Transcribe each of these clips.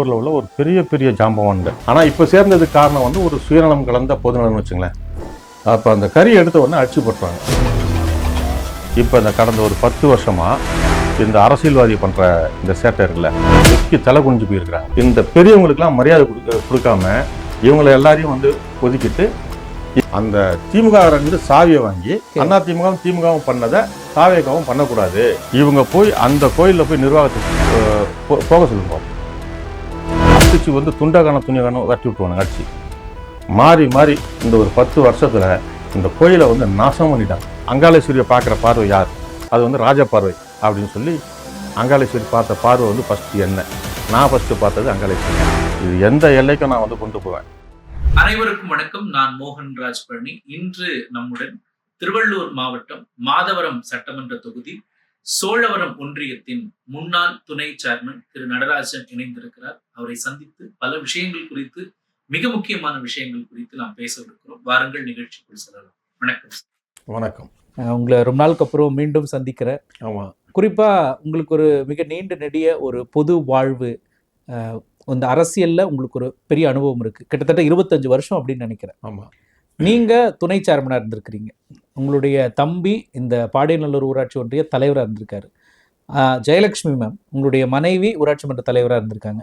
ஊரில் உள்ள ஒரு பெரிய பெரிய ஜாம்பவான்கள். ஆனால் இப்போ சேர்ந்ததுக்கு காரணம் வந்து ஒரு சுயநலம் கலந்த பொதுநலம்னு வச்சுங்களேன். அப்போ அந்த கறி எடுத்த உடனே அடிச்சு போட்டுறாங்க. இப்போ இந்த கடந்த ஒரு 10 வருஷமாக இந்த அரசியல்வாதி பண்ணுற இந்த சேட்டை இருக்குல்ல, வெக்கி தலை குனிஞ்சு போயிருக்கிறாங்க. இந்த பெரியவங்களுக்கெல்லாம் மரியாதை கொடுக்காம இவங்களை எல்லாரையும் வந்து ஒதுக்கிட்டு அந்த திமுக வந்து சாவியை வாங்கி திமுகவும் பண்ணதை தாவேகவும் பண்ணக்கூடாது, இவங்க போய் அந்த கோயிலில் போய் நிர்வாகத்துக்கு போக சொல்லுங்க. அடிச்சு வந்து துண்டகான துணிகான வெட்டி விட்டுருவாங்க. அடிச்சு மாறி மாறி இந்த ஒரு 10 வருஷத்துல இந்த கோயிலை வந்து நாசம் பண்ணிட்டாங்க. அங்காளேஸ்வரியை பார்க்குற பார்வை யார்? அது வந்து ராஜ பார்வை அப்படின்னு சொல்லி அங்காளேஸ்வரி பார்த்த பார்வை வந்து ஃபஸ்ட்டு என்ன, நான் ஃபஸ்ட்டு பார்த்தது அங்காளேஸ்வரி. இது எந்த எல்லைக்கும் நான் வந்து கொண்டு போவேன். அனைவருக்கும் வணக்கம். நான் மோகன் ராஜ் பழனி. இன்று நம்முடன் திருவள்ளூர் மாவட்டம் மாதவரம் சட்டமன்ற தொகுதி சோழவரம் ஒன்றியத்தின் முன்னாள் துணை சேர்மன் திரு நடராஜன் இணைந்திருக்கிறார். அவரை சந்தித்து பல விஷயங்கள் குறித்து, மிக முக்கியமான விஷயங்கள் குறித்து நாம் பேச இருக்கிறோம். வாருங்கள், நிகழ்ச்சிக்குள் செல்லலாம். வணக்கம். வணக்கம். உங்களை ரொம்ப நாளுக்கு அப்புறம் மீண்டும் சந்திக்கிறேன். ஆமாம். குறிப்பா உங்களுக்கு ஒரு மிக நீண்ட நெடிய ஒரு பொது வாழ்வு, இந்த அரசியல்ல உங்களுக்கு ஒரு பெரிய அனுபவம் இருக்கு. கிட்டத்தட்ட 25 வருஷம் அப்படின்னு நினைக்கிறேன். ஆமாம். நீங்க துணை சேர்மனா இருந்திருக்கிறீங்க. உங்களுடைய தம்பி இந்த பாடியநல்லூர் ஊராட்சி ஒன்றிய தலைவராக இருந்திருக்காரு. ஜெயலட்சுமி மேம் உங்களுடைய மனைவி ஊராட்சி மன்ற தலைவராக இருந்திருக்காங்க.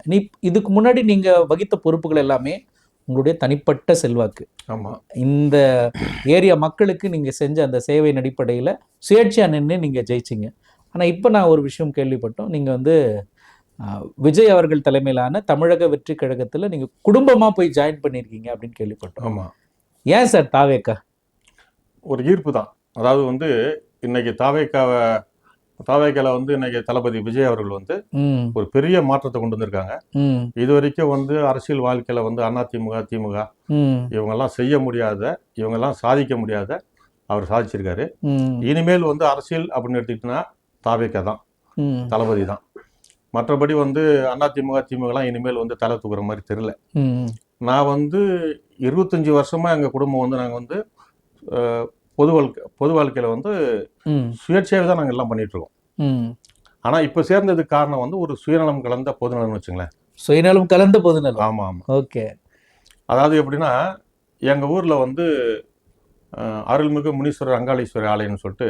இதுக்கு முன்னாடி நீங்க வகித்த பொறுப்புகள் எல்லாமே உங்களுடைய தனிப்பட்ட செல்வாக்கு. ஆமாம். இந்த ஏரியா மக்களுக்கு நீங்க செஞ்ச அந்த சேவையின் அடிப்படையில் சுயேட்சையா நின்று நீங்க ஜெயிச்சிங்க. ஆனா இப்போ நான் ஒரு விஷயம் கேள்விப்பட்டோம், நீங்க வந்து விஜய் அவர்கள் தலைமையிலான தமிழக வெற்றி கழகத்தில் நீங்கள் குடும்பமாக போய் ஜாயின் பண்ணியிருக்கீங்க அப்படின்னு கேள்விப்பட்டோம். ஆமாம். ஏன் சார் தாவேக்கா? ஒரு ஈர்ப்பு தான். அதாவது வந்து இன்னைக்கு தாவேக்கால வந்து இன்னைக்கு தளபதி விஜய் அவர்கள் வந்து ஒரு பெரிய மாற்றத்தை கொண்டு வந்திருக்காங்க. இது வரைக்கும் வந்து அரசியல் வாழ்க்கையில வந்து அதிமுக திமுக இவங்கெல்லாம் செய்ய முடியாத, இவங்கெல்லாம் சாதிக்க முடியாத அவர் சாதிச்சிருக்காரு. இனிமேல் வந்து அரசியல் அப்படின்னு எடுத்துக்கிட்டோன்னா தாவேக்கா தான், தளபதி தான். மற்றபடி வந்து அதிமுக திமுகலாம் இனிமேல் வந்து தலை தூக்குற மாதிரி தெரியல. நான் வந்து 25 வருஷமா எங்கள் குடும்பம் வந்து நாங்கள் வந்து பொது வாழ்க்கையில் வந்து சுயேட்சையாக தான் நாங்கள் எல்லாம் பண்ணிட்டு இருக்கோம். ஆனால் இப்போ சேர்ந்ததுக்கு காரணம் வந்து ஒரு சுயநலம் கலந்த பொதுநலம்னு வச்சுங்களேன். சுயநலம் கலந்த பொதுநலம். ஆமாம் ஆமாம். ஓகே. அதாவது எப்படின்னா, எங்கள் ஊரில் வந்து அருள்மிகு முனீஸ்வரர் அங்காளீஸ்வரர் ஆலயம்னு சொல்லிட்டு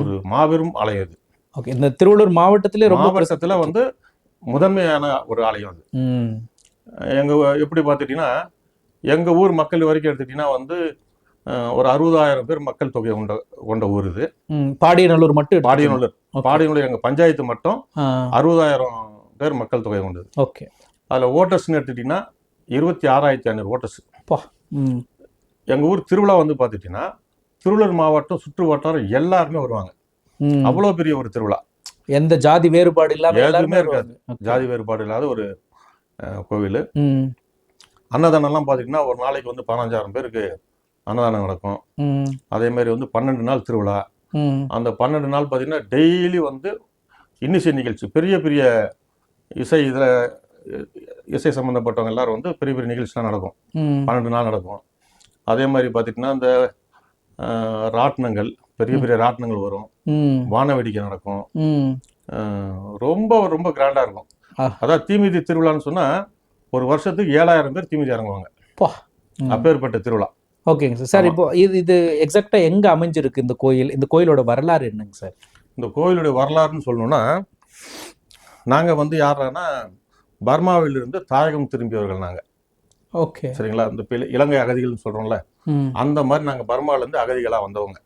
ஒரு மாபெரும் ஆலயம் அது. ஓகே. இந்த திருவள்ளூர் மாவட்டத்திலே ரொம்ப வருஷத்தில் வந்து முதன்மையான ஒரு ஆலயம் அது. எப்படி பார்த்துட்டிங்கன்னா, எங்கள் ஊர் மக்கள் வரைக்கும் எடுத்துக்கிட்டிங்கன்னா வந்து ஒரு 60,000 பேர் மக்கள் தொகை கொண்ட ஊர் இது. பாடியநல்லூர் மட்டும். பாடியநல்லூர் எங்கள் பஞ்சாயத்து மட்டும் 60,000 பேர் மக்கள் தொகை கொண்டது. ஓகே. அதில் ஓட்டர்ஸ்ன்னு எடுத்துக்கிட்டிங்கன்னா 26,500 ஓட்டர்ஸ். எங்கள் ஊர் திருவிழா வந்து பார்த்துட்டிங்கன்னா திருவள்ளூர் மாவட்டம் சுற்று வட்டாரம் எல்லாருமே வருவாங்க. அவ்வளோ பெரிய ஒரு திருவிழா. எந்த ஜாதி வேறுபாடு இல்லாமல் எதுவுமே இருக்காது. ஜாதி வேறுபாடு இல்லாத ஒரு கோவில். அன்னதானம்லாம் பார்த்தீங்கன்னா ஒரு நாளைக்கு வந்து 15,000 பேருக்கு அன்னதானம் நடக்கும். அதே மாதிரி வந்து 12 நாள் திருவிழா. அந்த 12 நாள் பார்த்தீங்கன்னா டெய்லி வந்து இன்னிசை நிகழ்ச்சி, பெரிய பெரிய இசை சம்மந்தப்பட்டவங்க எல்லாரும் வந்து பெரிய பெரிய நிகழ்ச்சிலாம் நடக்கும். 12 நாள் நடக்கும். அதே மாதிரி பார்த்துட்டிங்கன்னா இந்த ராட்டினங்கள், பெரிய பெரிய ராட்டினங்கள் வரும். வான வேடிக்கை நடக்கும். ரொம்ப ரொம்ப கிராண்டா இருக்கும். அதாவது தீமிதி திருவிழான்னு சொன்னா ஒரு வருஷத்துக்கு 7,000 பேர் தீமிதி இறங்குவாங்க. அப்பேற்பட்ட திருவிழா. ஓகேங்க சார். சார் இப்போ இது எக்ஸாக்டா எங்க அமைஞ்சிருக்கு இந்த கோயில்? இந்த கோயிலோட வரலாறு என்னங்க சார்? இந்த கோயிலுடைய வரலாறுன்னு சொல்லணும்னா, நாங்க வந்து யாருன்னா பர்மாவிலிருந்து தாயகம் திரும்பியவர்கள் நாங்க. ஓகே. சரிங்களா? இந்த இலங்கை அகதிகள்னு சொல்றோம்ல, அந்த மாதிரி நாங்க பர்மாவிலேருந்து அகதிகளா வந்தவங்க.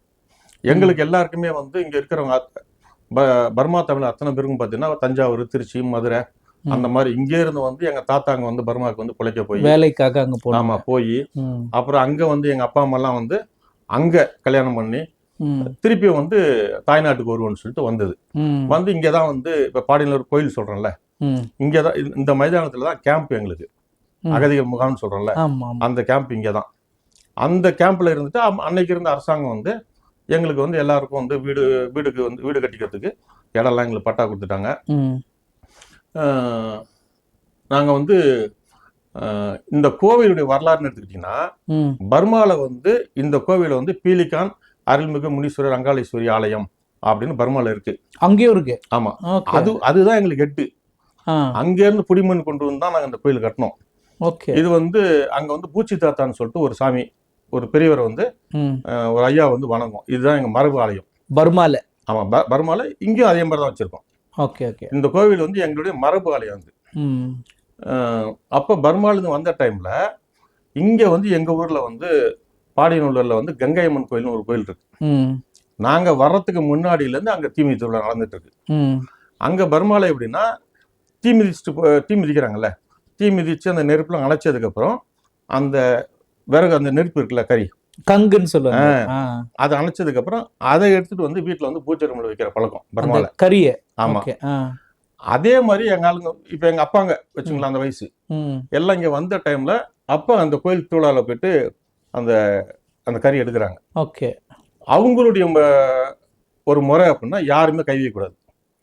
எங்களுக்கு எல்லாருக்குமே வந்து இங்க இருக்கிறவங்க பர்மா தமிழ் அத்தனை பேருக்கும் பார்த்தீங்கன்னா தஞ்சாவூர், திருச்சி, மதுரை அந்த மாதிரி இங்கே இருந்து வந்து எங்க தாத்தாங்க வந்து பர்மாவுக்கு வந்து பிழைக்க போய் வேலைக்காக அங்க போய். ஆமா போய் அப்புறம் அங்க வந்து எங்க அப்பா அம்மா எல்லாம் வந்து அங்க கல்யாணம் பண்ணி திருப்பி வந்து தாய்நாட்டுக்கு வருவோம்னு சொல்லிட்டு வந்தது. வந்து இங்கதான் வந்து இப்ப பாடியநல்லூர் கோயில் சொல்றேன்ல, இங்கதான் இந்த மைதானத்துல தான் கேம்ப் எங்களுக்கு, அகதிகள் முகாம்னு சொல்றேன்ல, அந்த கேம்ப் இங்கதான். அந்த கேம்ப்ல இருந்துட்டு அன்னைக்கு இருந்த அரசாங்கம் வந்து எங்களுக்கு வந்து எல்லாருக்கும் வந்து வீடு கட்டிக்கிறதுக்கு இடம்லாம் எங்களுக்கு பட்டா கொடுத்துட்டாங்க. நாங்கள் வந்து இந்த கோவிலுடைய வரலாறுன்னு எடுத்துக்கிட்டீங்கன்னா, பர்மாவில் வந்து இந்த கோவிலை வந்து பீலிகான் அருள்மிகு முனீஸ்வரர் அங்காளீஸ்வரி ஆலயம் அப்படின்னு பர்மாவில் இருக்கு. அங்கேயும் இருக்கு. ஆமா. அதுதான் எங்களுக்கு 8. ஆ, அங்கேருந்து புடிமண் கொண்டு வந்து தான் நாங்கள் இந்த கோயில் கட்டினோம். ஓகே. இது வந்து அங்கே வந்து பூச்சி தாத்தான்னு சொல்லிட்டு ஒரு சாமி, ஒரு பெரியவரை வந்து ம். ஒரு ஐயா வந்து வணங்கும். இதுதான் எங்கள் மரபு ஆலயம். பர்மால. ஆமாம், பர்மால இங்கேயும் அதே மாதிரி தான் வச்சுருக்கோம். Okay, okay. இந்த கோவில் வந்து எங்களுடைய மரபு ஆலயம் வந்து. ம். அப்போ பர்மாலேருந்து வந்த டைமில் இங்கே வந்து எங்கள் ஊரில் வந்து பாடியநல்லூரில் வந்து கங்கை அம்மன் கோயில்னு ஒரு கோயில் இருக்கு. ம். நாங்கள் வர்றதுக்கு முன்னாடியிலேருந்து அங்கே தீமிதி திருவிழா நடந்துட்டு இருக்கு. ம். அங்கே பர்மாவில் எப்படின்னா தீ மிதிக்கிறாங்கல்ல, தீ மிதித்து அந்த நெருப்புலாம் அணைச்சதுக்கப்புறம் அந்த விறகு, அந்த நெருப்பு இருக்குல்ல, கறி, கங்குன்னு சொல்லுவாங்க. ஆ. அதை அணைச்சதுக்கப்புறம் அதை எடுத்துட்டு வந்து வீட்டில் வந்து பூஜை ரூமில் வைக்கிற பழக்கம் அந்த பர்மாவில். கரிய. ஆமாம். ஓகே. ஆ. அதே மாதிரி எங்கள் ஆளுங்க இப்போ எங்கள் அப்பாங்க வச்சுங்களா, அந்த வயசு ம். எல்லாம் இங்கே வந்த டைமில் அப்போ அந்த கோயில் திருவிழாவில் போயிட்டு அந்த அந்த கறி எடுக்கிறாங்க. ஓகே. அவங்களுடைய ஒரு முறை அப்படின்னா யாருமே கை வைக்கக்கூடாது.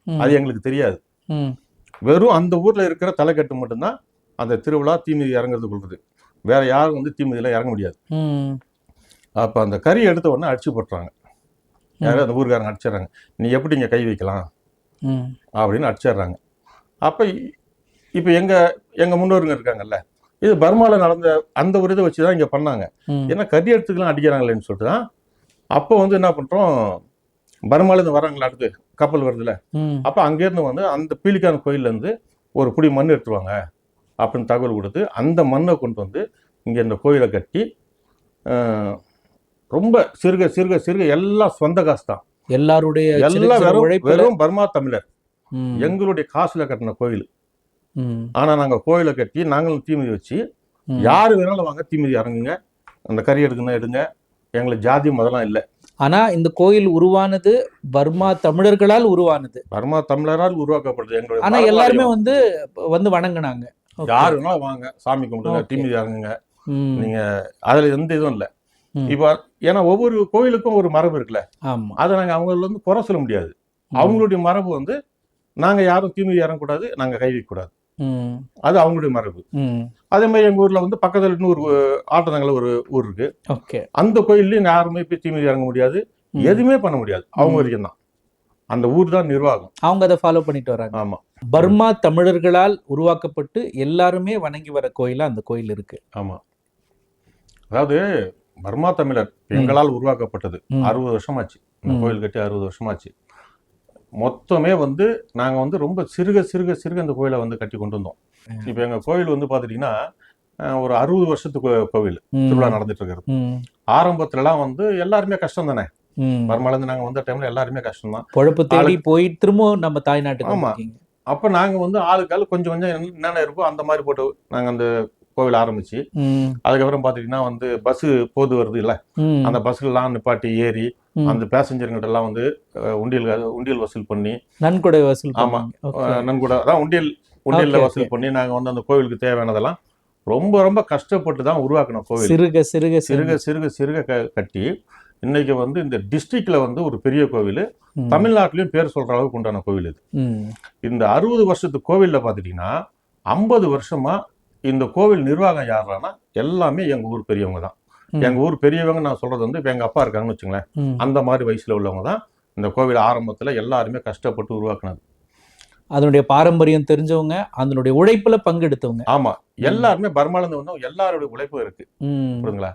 ம். அது எங்களுக்கு தெரியாது. ம். வெறும் அந்த ஊரில் இருக்கிற தலைக்கட்டு மட்டும்தான் அந்த திருவிழா தீமிதி இறங்குறது கொள்வது. வேற யாரும் வந்து தீமிதியில் இறங்க முடியாது. ம். அப்போ அந்த கறி எடுத்த உடனே அடிச்சு போட்டுறாங்க. யாரும் அந்த ஊருக்காரங்க அடிச்சிடுறாங்க. நீ எப்படி இங்கே கை வைக்கலாம் ம். அப்படின்னு அடிச்சிடுறாங்க. அப்போ இப்போ எங்கள் முன்னோருங்க இருக்காங்கல்ல, இது பர்மாவில் நடந்த அந்த ஒரு இதை வச்சு தான் இங்கே பண்ணாங்க. ம். ஏன்னா கறி எடுத்துக்கலாம் அடிக்கிறாங்களேன்னு சொல்லிட்டு தான் அப்போ வந்து என்ன பண்ணுறோம், பர்மாலேருந்து வராங்களா, அடுத்து கப்பல் வருதுல்ல, ம். அப்போ அங்கேருந்து வந்து அந்த பீலிக்கான கோயிலேருந்து ஒரு புடி மண் எடுத்துருவாங்க அப்படின்னு தகவல் கொடுத்து அந்த மண்ணை கொண்டு வந்து இங்கே இந்த கோயிலை கட்டி ரொம்ப சிறுக சிறுக சிறுக எல்லாம் சொந்த காசு தான். எல்லாருடைய எல்லாம் வெறும் பர்மா தமிழர் ம். எங்களுடைய காசுல கட்டின கோயில். ம். ஆனா நாங்க கோயிலை கட்டி நாங்களும் தீமிதி வச்சு ம். யாரு வேணாலும் வாங்க தீமிதி இறங்குங்க, அந்த கறி எடுக்கணும் எடுங்க, எங்களுக்கு ஜாதி மதம்லாம் இல்லை. ஆனா இந்த கோயில் உருவானது பர்மா தமிழர்களால் உருவானது. பர்மா தமிழரால் உருவாக்கப்படுது எங்களுடைய ஆனா மரபு எல்லாருமே ஆலயம். வந்து வணங்குனாங்க. ஓகே. யாரு வேணாலும் வாங்க, சாமி கும்பிடுங்க, ஓகே. தீமிதி இறங்குங்க. ம். நீங்க அதுல எந்த இதுவும் இல்லை. ம். இப்போ ஏன்னா ஒவ்வொரு கோயிலுக்கும் ஒரு மரபு இருக்குல்ல, ஆமா. அதை நாங்க அவங்கள வந்து குறை சொல்ல முடியாது. ம். அவங்களுடைய மரபு வந்து நாங்க யாரும் தீமிதி இறங்கக்கூடாது, நாங்க கை வைக்கக்கூடாது, ம். அது அவங்களுடைய மரபு. ம். அதே மாதிரி எங்க ஊர்ல வந்து பக்கத்துல இன்னொரு ஆட்டத்தங்கல ஒரு ஊர் இருக்கு. ஓகே. அந்த கோயில்லையும் யாருமே போய் தீமிதி இறங்க முடியாது, ம். எதுவுமே பண்ண முடியாது. அவங்க வரைக்கும் தான் அந்த ஊர் தான் நிர்வாகம். அவங்க அதை ஃபாலோ பண்ணிட்டு வராங்க. ஆமா பர்மா தமிழர்களால் உருவாக்கப்பட்டு எல்லாருமே வணங்கி வர கோயிலா அந்த கோயில் இருக்கு. ஆமா. அதாவது பர்மா தமிழர் எங்களால் உருவாக்கப்பட்டது. ம். 60 வருஷமாச்சு இந்த ம். கோயில் கட்டி, 60 வருஷமாச்சு. மொத்தமே வந்து நாங்க வந்து ரொம்ப சிறுக சிறுக சிறுக இந்த கோயிலை வந்து கட்டி கொண்டு வந்தோம். இப்போ எங்க கோயில் வந்து பாத்துட்டீங்கன்னா ஒரு 60 வருஷத்துக்கு கோவில் ம். திருவிழா நடந்துட்டு இருக்கிறது. ம். ஆரம்பத்துலலாம் வந்து எல்லாருமே கஷ்டம் தானே. ம். பர்மாலேருந்து நாங்க வந்த டைம்ல எல்லாருமே கஷ்டம் தான். பொழப்பு தேடி போய் திரும்ப நம்ம தாய்நாட்டுக்கு ஆமா. வந்திருக்கீங்க. அப்போ நாங்க வந்து ஆளுக்கு ஆளு கொஞ்சம் கொஞ்சம் என்னென்ன இருக்கோ அந்த மாதிரி போட்டு நாங்க அந்த கோவில் ஆரம்பிச்சு, ம். அதுக்கப்புறம் பாத்தீங்கன்னா வந்து பஸ் போது வருது இல்ல, ம். அந்த பஸ்லாம் நிப்பாட்டி ஏறி ம். அந்த பேசஞ்சருங்கிட்ட எல்லாம் வந்து உண்டியல் வசூல் பண்ணி, நன்கொடை வசூல் ஆமா, பண்ணீங்க. ஓகே. நன்கூட அதான் உண்டியல்ல ஓகே, வசூல் ஓகே. பண்ணி நாங்க வந்து அந்த கோவிலுக்கு தேவையானதெல்லாம் ரொம்ப ரொம்ப கஷ்டப்பட்டு தான் உருவாக்கின கோவில். சிறுக சிறுக சிறுக சிறுக சிறுக கட்டி இன்னைக்கு வந்து இந்த டிஸ்ட்ரிக்ட்ல வந்து ஒரு பெரிய கோவில், ம். தமிழ்நாட்டிலையும் பேர் சொல்ற அளவுக்கு உண்டான கோவில் இது. ம். இந்த 60 வருஷத்து கோவில்ல பாத்துட்டீங்கன்னா 50 வருஷமா இந்த கோவில் நிர்வாகம் யாருன்னா எல்லாமே எங்க ஊர் பெரியவங்க தான். ம். எங்க ஊர் பெரியவங்க நான் சொல்றது வந்து இப்ப எங்க அப்பா இருக்காங்கன்னு வச்சுங்களேன், ம். அந்த மாதிரி வயசுல உள்ளவங்க தான் இந்த கோவில் ஆரம்பத்துல எல்லாருமே கஷ்டப்பட்டு உருவாக்குனது. அதனுடைய பாரம்பரியம் தெரிஞ்சவங்க, அதனுடைய உழைப்புல பங்கெடுத்தவங்க. ஆமா, எல்லாருமே பர்மால இருந்து வந்தவங்க எல்லாருடைய உழைப்பும் இருக்கு, ம். புரியுதுங்களா?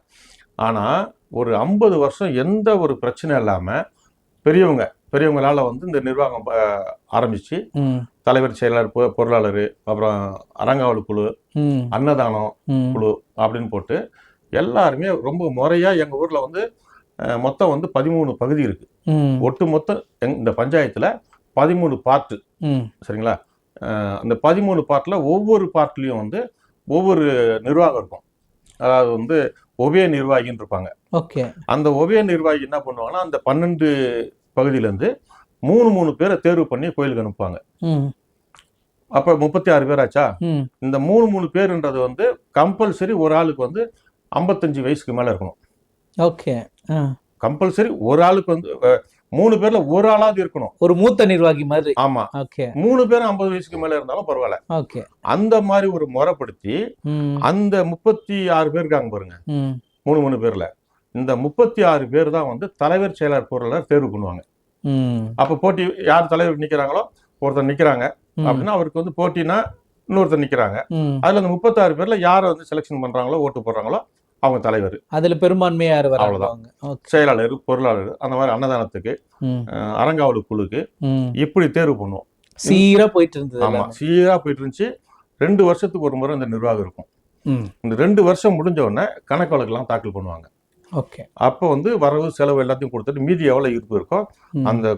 ஆனா ஒரு 50 வருஷம் எந்த ஒரு பிரச்சனை இல்லாம பெரியவங்களால வந்து இந்த நிர்வாகம் ஆரம்பிச்சு ம். தலைவர், செயலாளர், பொருளாளர், அப்புறம் அறங்காவல் குழு, ம். அன்னதானம் ம். குழு அப்படின்னு போட்டு எல்லாருமே ரொம்ப முறையா எங்க ஊர்ல வந்து மொத்தம் வந்து 13 பகுதி இருக்கு. ம். ஒட்டு மொத்தம் இந்த பஞ்சாயத்துல 13 பார்ட்டு, ம். சரிங்களா? அந்த 13 பார்ட்ல ஒவ்வொரு பார்ட்லயும் வந்து ஒவ்வொரு நிர்வாகம் இருக்கும். அதாவது வந்து ஒவே நிர்வாகின்னு இருப்பாங்க. ஓகே. அந்த ஒவே நிர்வாகி என்ன பண்ணுவாங்கன்னா அந்த 12 பகுதியில இருந்து 3 பேரை தேர்வு பண்ணி கோயிலுக்கு அனுப்புவாங்க. ம். அப்ப 36 பேர் ஆச்சா? ம். இந்த 3 பேருன்றது வந்து கம்பல்சரி ஒரு ஆளுக்கு வந்து 55 வயசுக்கு மேல இருக்கணும். ஓகே. கம்பல்சரி ஒரு ஆளுக்கு வந்து 3 பேர்ல ஒரு ஆளாவது இருக்கணும். ஒரு மூத்த நிர்வாகி மாதிரி. ஆமா, ஓகே. 3 பேரும் 50 வயசுக்கு மேல இருந்தாலும் பரவாயில்ல. ஓகே. அந்த மாதிரி ஒரு முறைப்படுத்தி ம். அந்த 36 பேர் இருக்காங்க பாருங்க, ம். 3 பேர்ல இந்த 36 பேர் தான் வந்து தலைவர், செயலாளர், பொருளாளர் தேர்வு பண்ணுவாங்க. ம். அப்ப போட்டி யார் தலைவர் நிக்கிறாங்களோ ஒருத்தர் நிக்கிறாங்க ம். அப்படின்னா அவருக்கு வந்து போட்டினா இன்னொருத்தர் நிக்கிறாங்க. ம். அதுல அந்த 36 பேர்ல யாரை வந்து செலெக்ஷன் பண்றாங்களோ ஓட்டு போடுறாங்களோ அவங்க தலைவர், அதுல பெரும்பான்மையா யார் அவ்வளவுதான். வராங்க? ஓகே. செயலாளர், பொருளாளர், அந்த மாதிரி அன்னதானத்துக்கு, ம். அறங்காவலு குழுக்கு ம். இப்படி தேர்வு பண்ணுவோம். சீரா போயிட்டு இருந்தது ஆமா, எல்லாமே. சீரா போயிட்டு இருந்துச்சு. 2 வருஷத்துக்கு ஒரு முறை இந்த நிர்வாகம் இருக்கும். ம். இந்த 2 வருஷம் முடிஞ்ச உடனே கணக்கு வழக்கெல்லாம் தாக்கல் பண்ணுவாங்க. ஓகே. அப்போ வந்து வரவு செலவு எல்லாத்தையும் கொடுத்துட்டு மீதி எவ்வளவு இருப்பு இருக்கோ ம். அந்த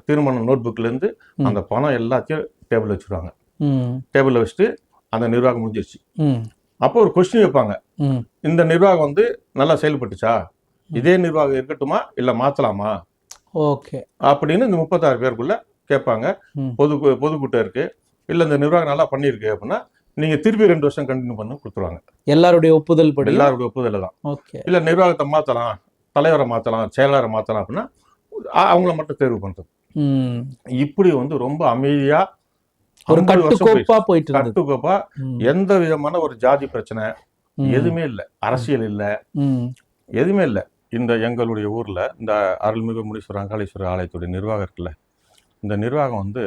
திருமண நோட் புக்ல இருந்து ம். அந்த பணம் எல்லாத்தையும் டேபிள் வச்சிருவாங்க. ம். டேபிள்ல வச்சுட்டு அந்த நிர்வாகம் முடிஞ்சிருச்சு. ம். அப்போ ஒரு கொஸ்டின் வைப்பாங்க, ம். இந்த நிர்வாகம் வந்து நல்லா செயல்பட்டுச்சா, இதே நிர்வாகம் இருக்கட்டுமா இல்ல மாத்தலாமா ஓகே. அப்படின்னு இந்த 36 பேருக்குள்ள கேட்பாங்க. ம். பொதுக்கூட்டம் இருக்கு, இல்ல இந்த நிர்வாகம் நல்லா பண்ணியிருக்கு அப்படின்னா நீங்க திருப்பி 2 வருஷம் கண்டினியூ பண்ணி கொடுத்துருவாங்க. எல்லாருடைய ஒப்புதல் படி. எல்லாருடைய ஒப்புதல் தான். ஓகே. இல்ல நிர்வாகத்தை மாத்தலாம், தலைவரை மாத்தலாம், செயலாளரை மாத்தலாம் அப்படின்னா அவங்கள மட்டும் தேர்வு பண்றது. ம். இப்படி வந்து ரொம்ப அமைதியா ஒரு 50 வருஷம் கட்டுக்கோப்பா போயிட்டு இருந்தது. கட்டுக்கோப்பா, ம். எந்த விதமான ஒரு ஜாதி பிரச்சனை ம். எதுவுமே இல்ல, அரசியல் இல்ல, ம். எதுவுமே இல்ல. இந்த எங்களுடைய ஊர்ல இந்த அருள்மிகு முனீஸ்வரர் அங்காளீஸ்வரர் ஆலயத்துடைய நிர்வாகம் இருக்குல்ல, இந்த நிர்வாகம் வந்து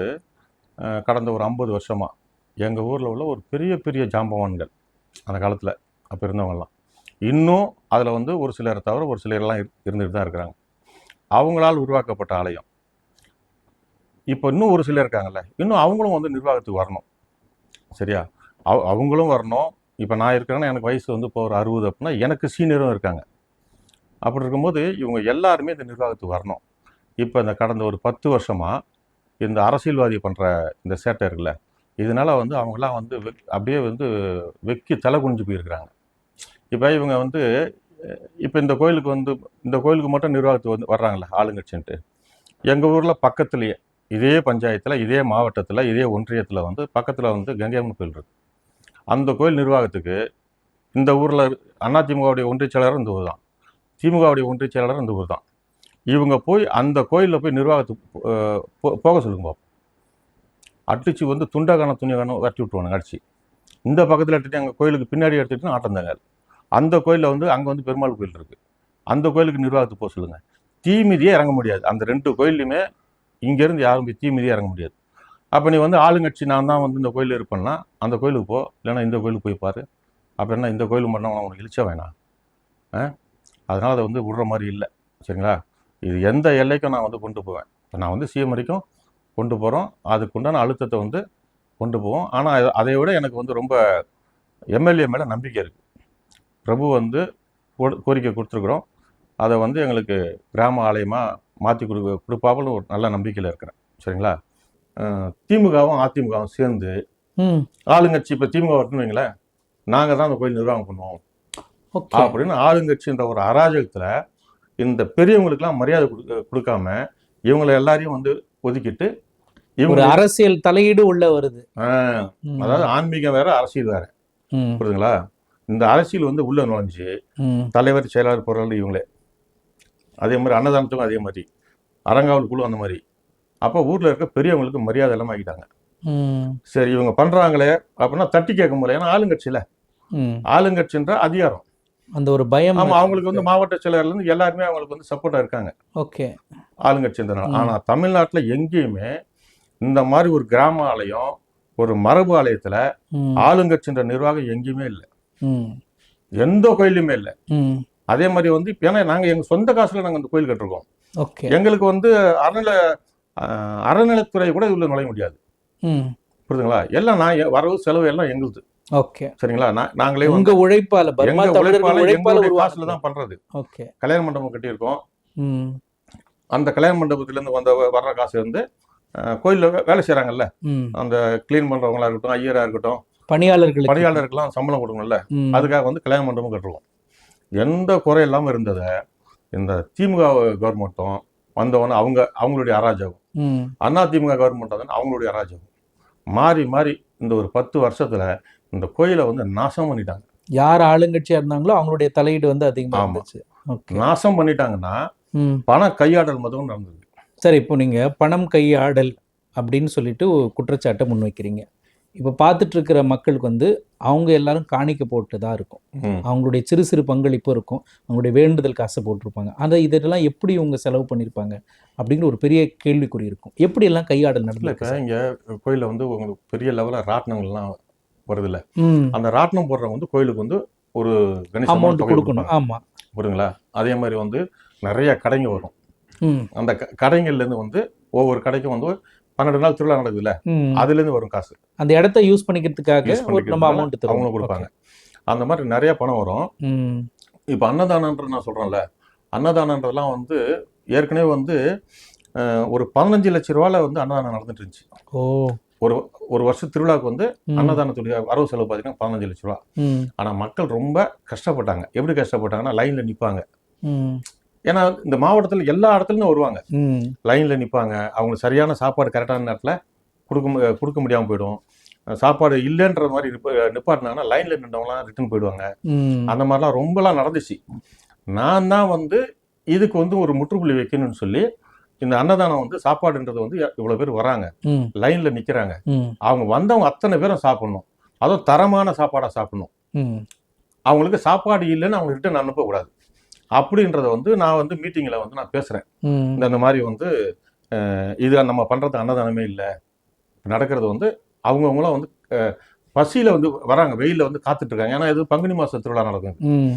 கடந்த ஒரு 50 வருஷமா எங்க ஊர்ல உள்ள ஒரு பெரிய பெரிய ஜாம்பவான்கள் அந்த காலத்துல அப்ப இருந்தவங்கலாம் இன்னும் அதுல வந்து ஒரு சிலரை தவிர ஒரு சிலரெல்லாம் இருந்துட்டு தான் இருக்கிறாங்க. அவங்களால் உருவாக்கப்பட்ட ஆலயம். இப்போ இன்னும் ஒரு சிலர் இருக்காங்கல்ல, இன்னும் அவங்களும் வந்து நிர்வாகத்துக்கு வரணும். சரியா? அவங்களும் வரணும். இப்போ நான் இருக்கிறேன்னா எனக்கு வயசு வந்து இப்போ ஒரு 60 அப்படின்னா எனக்கு சீனியரும் இருக்காங்க. அப்படி இருக்கும்போது இவங்க எல்லாருமே இந்த நிர்வாகத்துக்கு வரணும். இப்போ இந்த கடந்த ஒரு 10 வருஷமா இந்த அரசியல்வாதி பண்ற இந்த சேட்டை இருக்குல்ல, இதனால வந்து அவங்கெல்லாம் வந்து அப்படியே வந்து வெக்கி தலை குனிஞ்சு போயிருக்கிறாங்க. இப்போ இவங்க வந்து இப்போ இந்த கோயிலுக்கு மட்டும் நிர்வாகத்துக்கு வந்து வர்றாங்கல்ல ஆளுங்கட்சின்ட்டு, எங்கள் ஊரில் பக்கத்துலேயே இதே பஞ்சாயத்தில், இதே மாவட்டத்தில், இதே ஒன்றியத்தில் வந்து பக்கத்தில் வந்து கங்கையம்மன் கோயில் இருக்கு. அந்த கோயில் நிர்வாகத்துக்கு இந்த ஊரில் அதிமுகவுடைய ஒன்றிய செயலாளர் இந்த ஊர் தான், திமுகவுடைய ஒன்றிய செயலாளர் இந்த ஊர் தான். இவங்க போய் அந்த கோயிலில் போய் நிர்வாகத்துக்கு போக சொல்லுங்க பாப்போம். அடிச்சு வந்து துண்டகான துணிகான வரட்டி விட்டுருவானுங்க அடிச்சு. இந்த பக்கத்தில் எடுத்துகிட்டு எங்கள் கோயிலுக்கு பின்னாடி எடுத்துகிட்டு ஆட்டந்தாங்க. அந்த கோயிலில் வந்து அங்கே வந்து பெருமாள் கோயில் இருக்குது, அந்த கோயிலுக்கு நிர்வாகத்துக்கு போக சொல்லுங்கள். தீமிதியே இறங்க முடியாது. அந்த 2 கோயிலையுமே இங்கேருந்து யாரும் போய் தீமிதியே இறங்க முடியாது. அப்போ நீ வந்து ஆளுங்கட்சி நான் தான் வந்து இந்த கோயில் இருப்பேன்னா அந்த கோயிலுக்கு போ, இல்லைன்னா இந்த கோயிலுக்கு போய் பாரு. அப்போ என்ன இந்த கோயிலுக்கு மட்டும் உனக்கு இழிச்சா வேணாம். அதனால் அதை வந்து விடுற மாதிரி இல்லை. சரிங்களா? இது எந்த எல்லைக்கும் நான் வந்து கொண்டு போவேன். இப்போ நான் வந்து சிஎம் வரைக்கும் கொண்டு போகிறோம், அதுக்குண்டான அழுத்தத்தை வந்து கொண்டு போவோம். ஆனால் அதை விட எனக்கு வந்து ரொம்ப எம்எல்ஏ மேலே நம்பிக்கை இருக்குது. பிரபு வந்து கோரிக்கை கொடுத்துருக்குறோம், அதை வந்து எங்களுக்கு கிராம ஆலயமாக மாற்றி கொடுப்பாங்கன்னு ஒரு நல்ல நம்பிக்கையில் இருக்கிறேன். சரிங்களா? திமுகவும் அதிமுகவும் சேர்ந்து ஆளுங்கட்சி இப்போ திமுக வரணும்னு வைங்களேன், நாங்கள் தான் அந்த கோயில் நிர்வாகம் பண்ணுவோம் அப்படின்னு ஆளுங்கட்சின்ற ஒரு அராஜகத்தில் இந்த பெரியவங்களுக்கெல்லாம் மரியாதை கொடுக்காம இவங்களை எல்லாரையும் வந்து ஒதுக்கிட்டு ஒரு அரசியல் தலையீடு உள்ள வருது. அதாவது ஆன்மீகம் வேற அரசியல் வேற, புரியுதுங்களா? இந்த அரசியல் வந்து உள்ள நுழைஞ்சு தலைவர், செயலாளர், பொருளாளர் இவங்களே, அதே மாதிரி அன்னதானத்துக்கும் அதே மாதிரி, அறங்காவல் குழு அந்த மாதிரி. அப்போ ஊர்ல இருக்க பெரியவங்களுக்கு மரியாதை எல்லாம் ஆகிட்டாங்க. சரி இவங்க பண்றாங்களே அப்படின்னா தட்டி கேட்க முடியல. ஏன்னா ஆளுங்கட்சியில ஆளுங்கட்சின்ற அதிகாரம், அந்த ஒரு பயம். ஆமா, அவங்களுக்கு வந்து மாவட்ட செயலர்ல இருந்து எல்லாருமே அவங்களுக்கு வந்து சப்போர்ட்டா இருக்காங்க ஆளுங்கட்சின்றனால. ஆனா தமிழ்நாட்டுல எங்கேயுமே இந்த மாதிரி ஒரு கிராம ஆலயம், ஒரு மரபு ஆலயத்துல ஆளுங்கட்சின்ற நிர்வாகம் எங்கேயுமே இல்லை, எந்த கோயிலுமே இல்லை. அதே மாதிரி வந்து ஏன்னா நாங்க எங்க சொந்த காசுல நாங்க அந்த கோயில் கட்டிருக்கோம். எங்களுக்கு வந்து அறநிலைத்துறை கூட உள்ள நுழைய முடியாது, புரியுதுங்களா? எல்லாம் நான் வரவு செலவு எல்லாம் எங்களுது. சரிங்களா? நாங்களே உங்க உழைப்பால காசுல தான் பண்றது. கல்யாண மண்டபம் கட்டியிருக்கோம், அந்த கல்யாண மண்டபத்துல இருந்து வர்ற காசு வந்து கோயில்ல வேலை செய்யறாங்கல்ல, அந்த கிளீன் பண்றவங்களா இருக்கட்டும், ஐயரா இருக்கட்டும், பணியாளர்களுக்கெல்லாம் சம்பளம் கொடுக்கணும்ல, அதுக்காக வந்து கல்யாண மண்டபம் கட்டுருவோம். எந்த குறை இல்லாம இருந்ததை இந்த திமுக கவர்மெண்ட்டும் வந்தவொன்னு அவங்களுடைய அராஜகம், அதிமுக கவர்மெண்ட் வந்து அவங்களுடைய அராஜகம் மாறி மாறி இந்த ஒரு 10 வருஷத்துல இந்த கோயிலை வந்து நாசம் பண்ணிட்டாங்க. யார் ஆளுங்கட்சியா இருந்தாங்களோ அவங்களுடைய தலையீடு வந்து அதிகமா இருந்துச்சு. நாசம் பண்ணிட்டாங்கன்னா பண கையாடல் முதல் நடந்தது. சரி, இப்போ நீங்க பணம் கையாடல் அப்படின்னு சொல்லிட்டு குற்றச்சாட்டை முன்வைக்கிறீங்க. இப்போ பார்த்துட்டு இருக்கிற மக்களுக்கு வந்து அவங்க எல்லாரும் காணிக்க போட்டு தான் இருக்கும். ம். அவங்களுடைய சிறு சிறு பங்களிப்பு இருக்கும். அவங்களுடைய வேண்டுதல் காசை போட்டிருப்பாங்க. இதெல்லாம் எப்படி இவங்க செலவு பண்ணியிருப்பாங்க அப்படிங்கிற ஒரு பெரிய கேள்விக்குறி இருக்கும். எப்படி எல்லாம் கையாடல் இல்லை நடந்திருக்கு இப்போ சார்? இங்கே கோயிலில் வந்து உங்களுக்கு பெரிய லெவலில் ராட்டினங்கள்லாம் வருதுல்ல, ம். அந்த ராட்டினம் போடுறவங்க வந்து கோயிலுக்கு வந்து ஒரு கணிசமான அமௌண்ட் தொகை கொடுக்கணும். கொடுப்பாங்க. ஆமா. புரியுதுங்களா? அதே மாதிரி வந்து நிறைய கடைங்க வரும். ம். அந்த கடைங்கள்லேருந்து வந்து ஒவ்வொரு கடைக்கும் வந்து 12 நாள் திருவிழா நடக்குதுல்ல, ம். அதுலேருந்து வரும் காசு. அந்த இடத்த யூஸ் பண்ணிக்கிறதுக்காக யூஸ் நம்ம பண்ணிக்கிறதுனால அமௌண்ட் தருவோம். அவங்களும் கொடுப்பாங்க. அந்த மாதிரி நிறைய பணம் வரும். ம். இப்போ அன்னதானன்றது நான் சொல்கிறேன்ல, அன்னதானன்றதெல்லாம் வந்து ஏற்கனவே வந்து ஒரு 15 லட்ச ரூபாயில் வந்து அன்னதானம் நடந்துட்டு இருந்துச்சு. ஓ. ஒரு வருஷம் திருவிழாவுக்கு வந்து ம். அன்னதானத்துடைய வரவு செலவு பார்த்தீங்கன்னா 15 லட்ச ரூபா. ம். ஆனால் மக்கள் ரொம்ப கஷ்டப்பட்டாங்க. எப்படி கஷ்டப்பட்டாங்கன்னா, லைனில் நிற்பாங்க. ம். ஏன்னா இந்த மாவட்டத்தில் எல்லா இடத்துலேருந்து வருவாங்க. ம். லைனில் நிற்பாங்க. அவங்களுக்கு சரியான சாப்பாடு கரெக்டான நேரத்தில் கொடுக்க முடியாமல் போயிடும். சாப்பாடு இல்லைன்ற மாதிரி நிப்பாட்டினாங்கன்னா லைனில் நின்றவங்களாம் ரிட்டர்ன் போயிடுவாங்க. ம். அந்த மாதிரிலாம் ரொம்பலாம் நடந்துச்சு. நான் தான் வந்து இதுக்கு வந்து ஒரு முற்றுப்புள்ளி வைக்கணும்னு சொல்லி, இந்த அன்னதானம் வந்து சாப்பாடுன்றது வந்து இவ்வளோ பேர் வராங்க, ம். லைனில் நிற்கிறாங்க. ம். அவங்க வந்தவங்க அத்தனை பேரும் சாப்பிடணும். அதுவும் தரமான சாப்பாடாக சாப்பிடணும். ம். அவங்களுக்கு சாப்பாடு இல்லைன்னு அவங்க ரிட்டர்ன் அனுப்பக்கூடாது. அப்படின்றத வந்து நான் வந்து மீட்டிங்கில் வந்து நான் பேசுகிறேன். ம். இந்த மாதிரி வந்து இது நம்ம பண்ணுறது அன்னதானமே இல்லை. நடக்கிறது வந்து அவங்கவுங்களாம் வந்து பசியில் வந்து வராங்க, வெயிலில் வந்து காத்துட்ருக்காங்க. ஏன்னா இது பங்குனி மாதம் திருவிழா நடக்குது. ம்.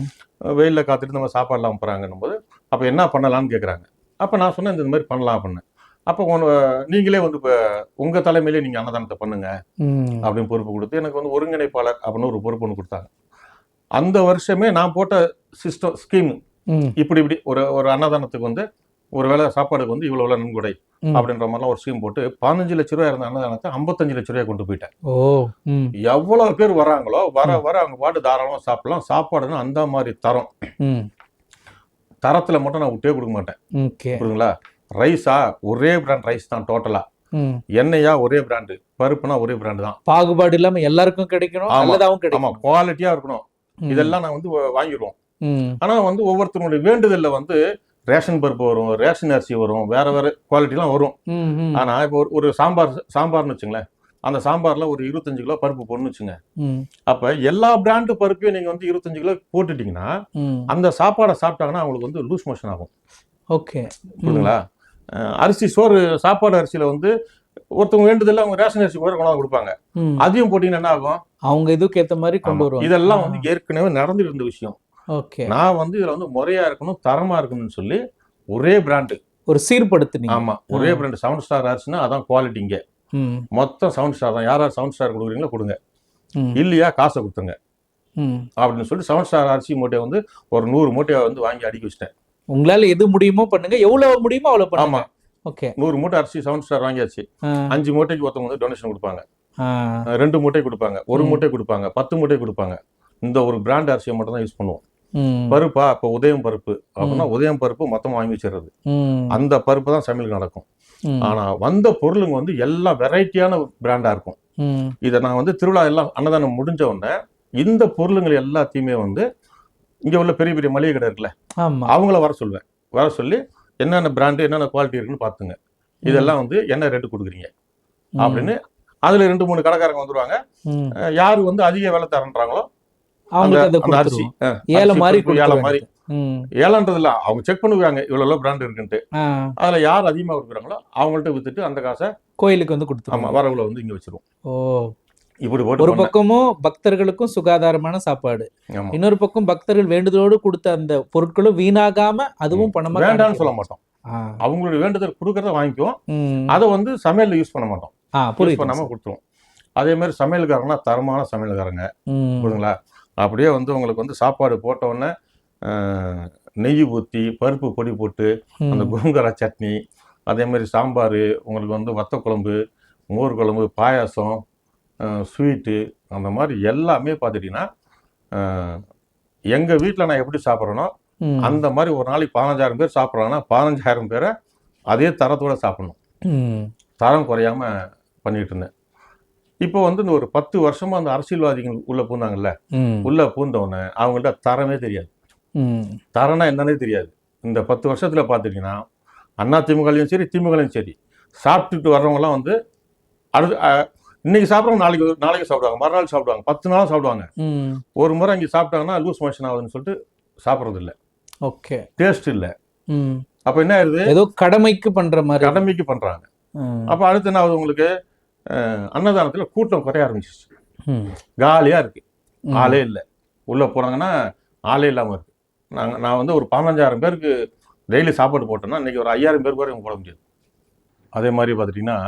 வெயிலில் காத்துட்டு நம்ம சாப்பாடுலாம் போகிறாங்கன்னும் போது, அப்போ என்ன பண்ணலான்னு கேட்குறாங்க. அப்போ நான் சொன்னேன், இந்த மாதிரி பண்ணலாம் அப்படின்னு. அப்போ நீங்களே வந்து இப்போ உங்கள் தலைமையிலே நீங்கள் அன்னதானத்தை பண்ணுங்க ம். அப்படின்னு பொறுப்பு கொடுத்து எனக்கு வந்து ஒருங்கிணைப்பாளர் அப்படின்னு ஒரு பொறுப்பு ஒன்று கொடுத்தாங்க. அந்த வருஷமே நான் போட்ட ஸ்கீம் ம். இப்படி ஒரு அன்னதானத்துக்கு வந்து ஒரு வேளை சாப்பாடுக்கு வந்து இவ்வளோ நன்கொடை ம். அப்படின்ற மாதிரிலாம் ஒரு ஸ்கீம் போட்டு 15 லட்ச ரூபா இருந்த அன்னதானத்தை 55 லட்ச ரூபாய் கொண்டு போயிட்டேன். ஓ. ம். எவ்வளோ பேர் வராங்களோ வர அவங்க பாட்டு தாராளமாக சாப்பிடலாம். சாப்பாடுன்னா அந்த மாதிரி தரம். ம். தரத்தில் மட்டும் நான் விட்டே கொடுக்க மாட்டேன். ஓகே. புரியுதுங்களா? ரைஸா ஒரே பிராண்ட் ரைஸ் தான் டோட்டலா. ம். எண்ணெயா ஒரே பிராண்டு, பருப்புனா ஒரே பிராண்டு தான். பாகுபாடு இல்லாம எல்லாருக்கும் கிடைக்கணும், ஆமா. நல்லதாவும் ஆமா, கிடைக்கும். குவாலிட்டியா இருக்கணும். ம். இதெல்லாம் நான் வந்து வாங்கிடுவோம். ம். ஆனா வந்து ஒவ்வொருத்தருடைய வேண்டுதல்ல வந்து ரேஷன் பருப்பு வரும், ரேஷன் அரிசி வரும், வேற குவாலிட்டிலாம் வரும். ம். ம். ஆனா இப்போ ஒரு சாம்பார்னு வச்சுங்களேன், அந்த சாம்பார்ல ஒரு 25 கிலோ பருப்பு போடணும்னு வச்சுங்க. ம். அப்ப எல்லா பிராண்டு பருப்பையும் நீங்க வந்து 25 கிலோ போட்டுட்டீங்கன்னா ம். அந்த சாப்பாடை சாப்பிட்டாங்கன்னா அவங்களுக்கு வந்து லூஸ் மோஷன் ஆகும். ஓகே. புரியுதுங்களா? அரிசி சாப்பாடு அரிசியில வந்து ஒருத்தவங்க வேண்டுதல்ல அவங்க ரேஷன் அரிசி கூட கொண்டாந்து கொடுப்பாங்க. ம். அதையும் போட்டீங்கன்னா என்ன ஆகும்? அவங்க இதுக்கு ஏத்த மாதிரி கொண்டு ஆமா. வருவாங்க. இதெல்லாம் வந்து ஏற்கனவே நடந்துட்டு இருந்த விஷயம். ஓகே. நான் வந்து இதுல வந்து முறையா இருக்கணும், தரமா இருக்கணும்னு சொல்லி ஒரே பிராண்டு. ஒரு சீர்படுத்துனீங்க. ஆமா, ஒரே பிராண்டு 7 ஸ்டார் அரிசினா அதான் குவாலிட்டி. இங்க ம். மொத்தம் 7 ஸ்டார் தான். யார் 7 ஸ்டார் கொடுக்குறீங்களோ கொடுங்க, ம். இல்லையா காசை கொடுத்துங்க ம். அப்படின்னு சொல்லி 7 ஸ்டார் அரிசி மூட்டையை வந்து ஒரு 100 மூட்டையை வந்து வாங்கி அடுக்கி வச்சிட்டேன். உங்களால எது முடியுமோ பண்ணுங்க, எவ்வளவு முடியுமோ அவ்வளவு பண்ணுங்க. ஆமா, ஓகே. 100 மூட்டை அரிசி 7 ஸ்டார் வாங்கியாச்சு. 5 மூட்டைக்கு ஒருத்தவங்க வந்து டொனேஷன் கொடுப்பாங்க, 2 மூட்டை கொடுப்பாங்க, 1 மூட்டை கொடுப்பாங்க, 10 மூட்டை கொடுப்பாங்க. இந்த ஒரு பிராண்ட் அரிசியை மட்டும் தான் யூஸ் பண்ணுவோம். பருப்பா இப்போ உதயம் பருப்பு அப்படின்னா உதயம் பருப்பு மொத்தமாக வாங்கி வச்சிடுறது. அந்த பருப்பு தான் சமையல் நடக்கும். ஆனா வந்த பொருளுங்க வந்து எல்லாம் வெரைட்டியான பிராண்டா இருக்கும். இதை நான் வந்து திருவிழா எல்லாம் அன்னதானம் முடிஞ்ச உடனே இந்த பொருளுங்களை எல்லாத்தையுமே வந்து இங்க உள்ள பெரிய பெரிய மளிகை கடை இருக்குல்ல, அவங்கள வர சொல்லுவேன். வர சொல்லி என்னென்ன பிராண்டு என்னென்ன குவாலிட்டி இருக்குன்னு பார்த்துங்க, இதெல்லாம் வந்து என்ன ரேட்டு கொடுக்குறீங்க அப்படின்னு. அதுல 2-3 கடைக்காரங்க வந்துருவாங்க. யாரு வந்து அதிக விலை தரன்றாங்களோ அந்த அரிசி ஏழை மாதிரி ஏழன்றது இல்ல, அவங்க செக் பண்ணுவாங்க இவ்வளவு பிராண்ட் இருக்குன்ட்டு. அதுல யார் அதிகமா கொடுக்குறாங்களோ அவங்கள்ட்ட வித்துட்டு அந்த காசை கோயிலுக்கு வந்து கொடுத்து ஆமா வரவுல வந்து இங்க வச்சிருவோம். ஓ, இப்படி போட்டு ஒரு பக்கமும் பக்தர்களுக்கும் சுகாதாரமான சாப்பாடு, இன்னொரு பக்கம் பக்தர்கள் வேண்டுதலோடு கொடுத்த அந்த பொருட்களும் வீணாகாம அதுவும் பணமா வேண்டாம்னு சொல்ல மாட்டோம். அவங்களுடைய வேண்டுதல் கொடுக்கறத வாங்கிக்குவோம், அதை வந்து சமையல்ல யூஸ் பண்ண மாட்டோம், பண்ணாம கொடுத்துருவோம். அதே மாதிரி சமையல்காரங்கன்னா தரமான சமையல்காரங்க புரியுதுங்களா. அப்படியே வந்து உங்களுக்கு வந்து சாப்பாடு போட்ட உடனே நெய் ஊற்றி பருப்பு பொடி போட்டு அந்த கோங்கரா சட்னி, அதே மாதிரி சாம்பார், உங்களுக்கு வந்து வத்த குழம்பு, மோர் குழம்பு, பாயாசம், ஸ்வீட்டு, அந்த மாதிரி எல்லாமே பார்த்துட்டிங்கன்னா எங்கள் வீட்டில் நான் எப்படி சாப்பிட்றேனோ அந்த மாதிரி ஒரு நாளைக்கு 15,000 பேர் சாப்பிட்றாங்கன்னா 15,000 பேரை அதே தரத்தோடு சாப்பிடணும், தரம் குறையாம பண்ணிட்டு இருந்தேன். இப்போ வந்து இந்த ஒரு 10 வருஷமா அந்த அரசியல்வாதிகள் உள்ள பூந்தாங்கல்ல, உள்ள பூந்தவொடனே அவங்கள்ட்ட தரமே தெரியாது, தரம்னா என்னன்னே தெரியாது. இந்த 10 வருஷத்துல பார்த்துட்டீங்கன்னா அண்ணா திமுகலையும் சரி திமுகலையும் சரி சாப்பிட்டுட்டு வர்றவங்கலாம் வந்து இன்னைக்கு சாப்பிட்றவங்க நாளைக்கு சாப்பிடுவாங்க, மறுநாள் சாப்பிடுவாங்க, 10 நாள் சாப்பிடுவாங்க. ஒரு முறை இங்கே சாப்பிட்டாங்கன்னா லூஸ் மோஷன் ஆகுதுன்னு சொல்லிட்டு சாப்பிட்றது இல்லை. ஓகே. டேஸ்ட் இல்லை. அப்போ என்ன ஆயிடுது, ஏதோ கடமைக்கு பண்ற மாதிரி. கடமைக்கு பண்றாங்க. அப்போ அடுத்து என்ன ஆகுது, உங்களுக்கு அன்னதானத்துல கூட்டம் குறைய ஆரம்பிச்சிச்சு. காலியா இருக்கு, ஆளே இல்லை. உள்ள போறாங்கன்னா ஆளே இல்லாம இருக்கு. நான் வந்து ஒரு 15,000 பேருக்கு டெய்லி சாப்பாடு போட்டோம்னா இன்னைக்கு ஒரு 5,000 பேர் கூட போட முடியாது. அதே மாதிரி பார்த்துட்டிங்கன்னா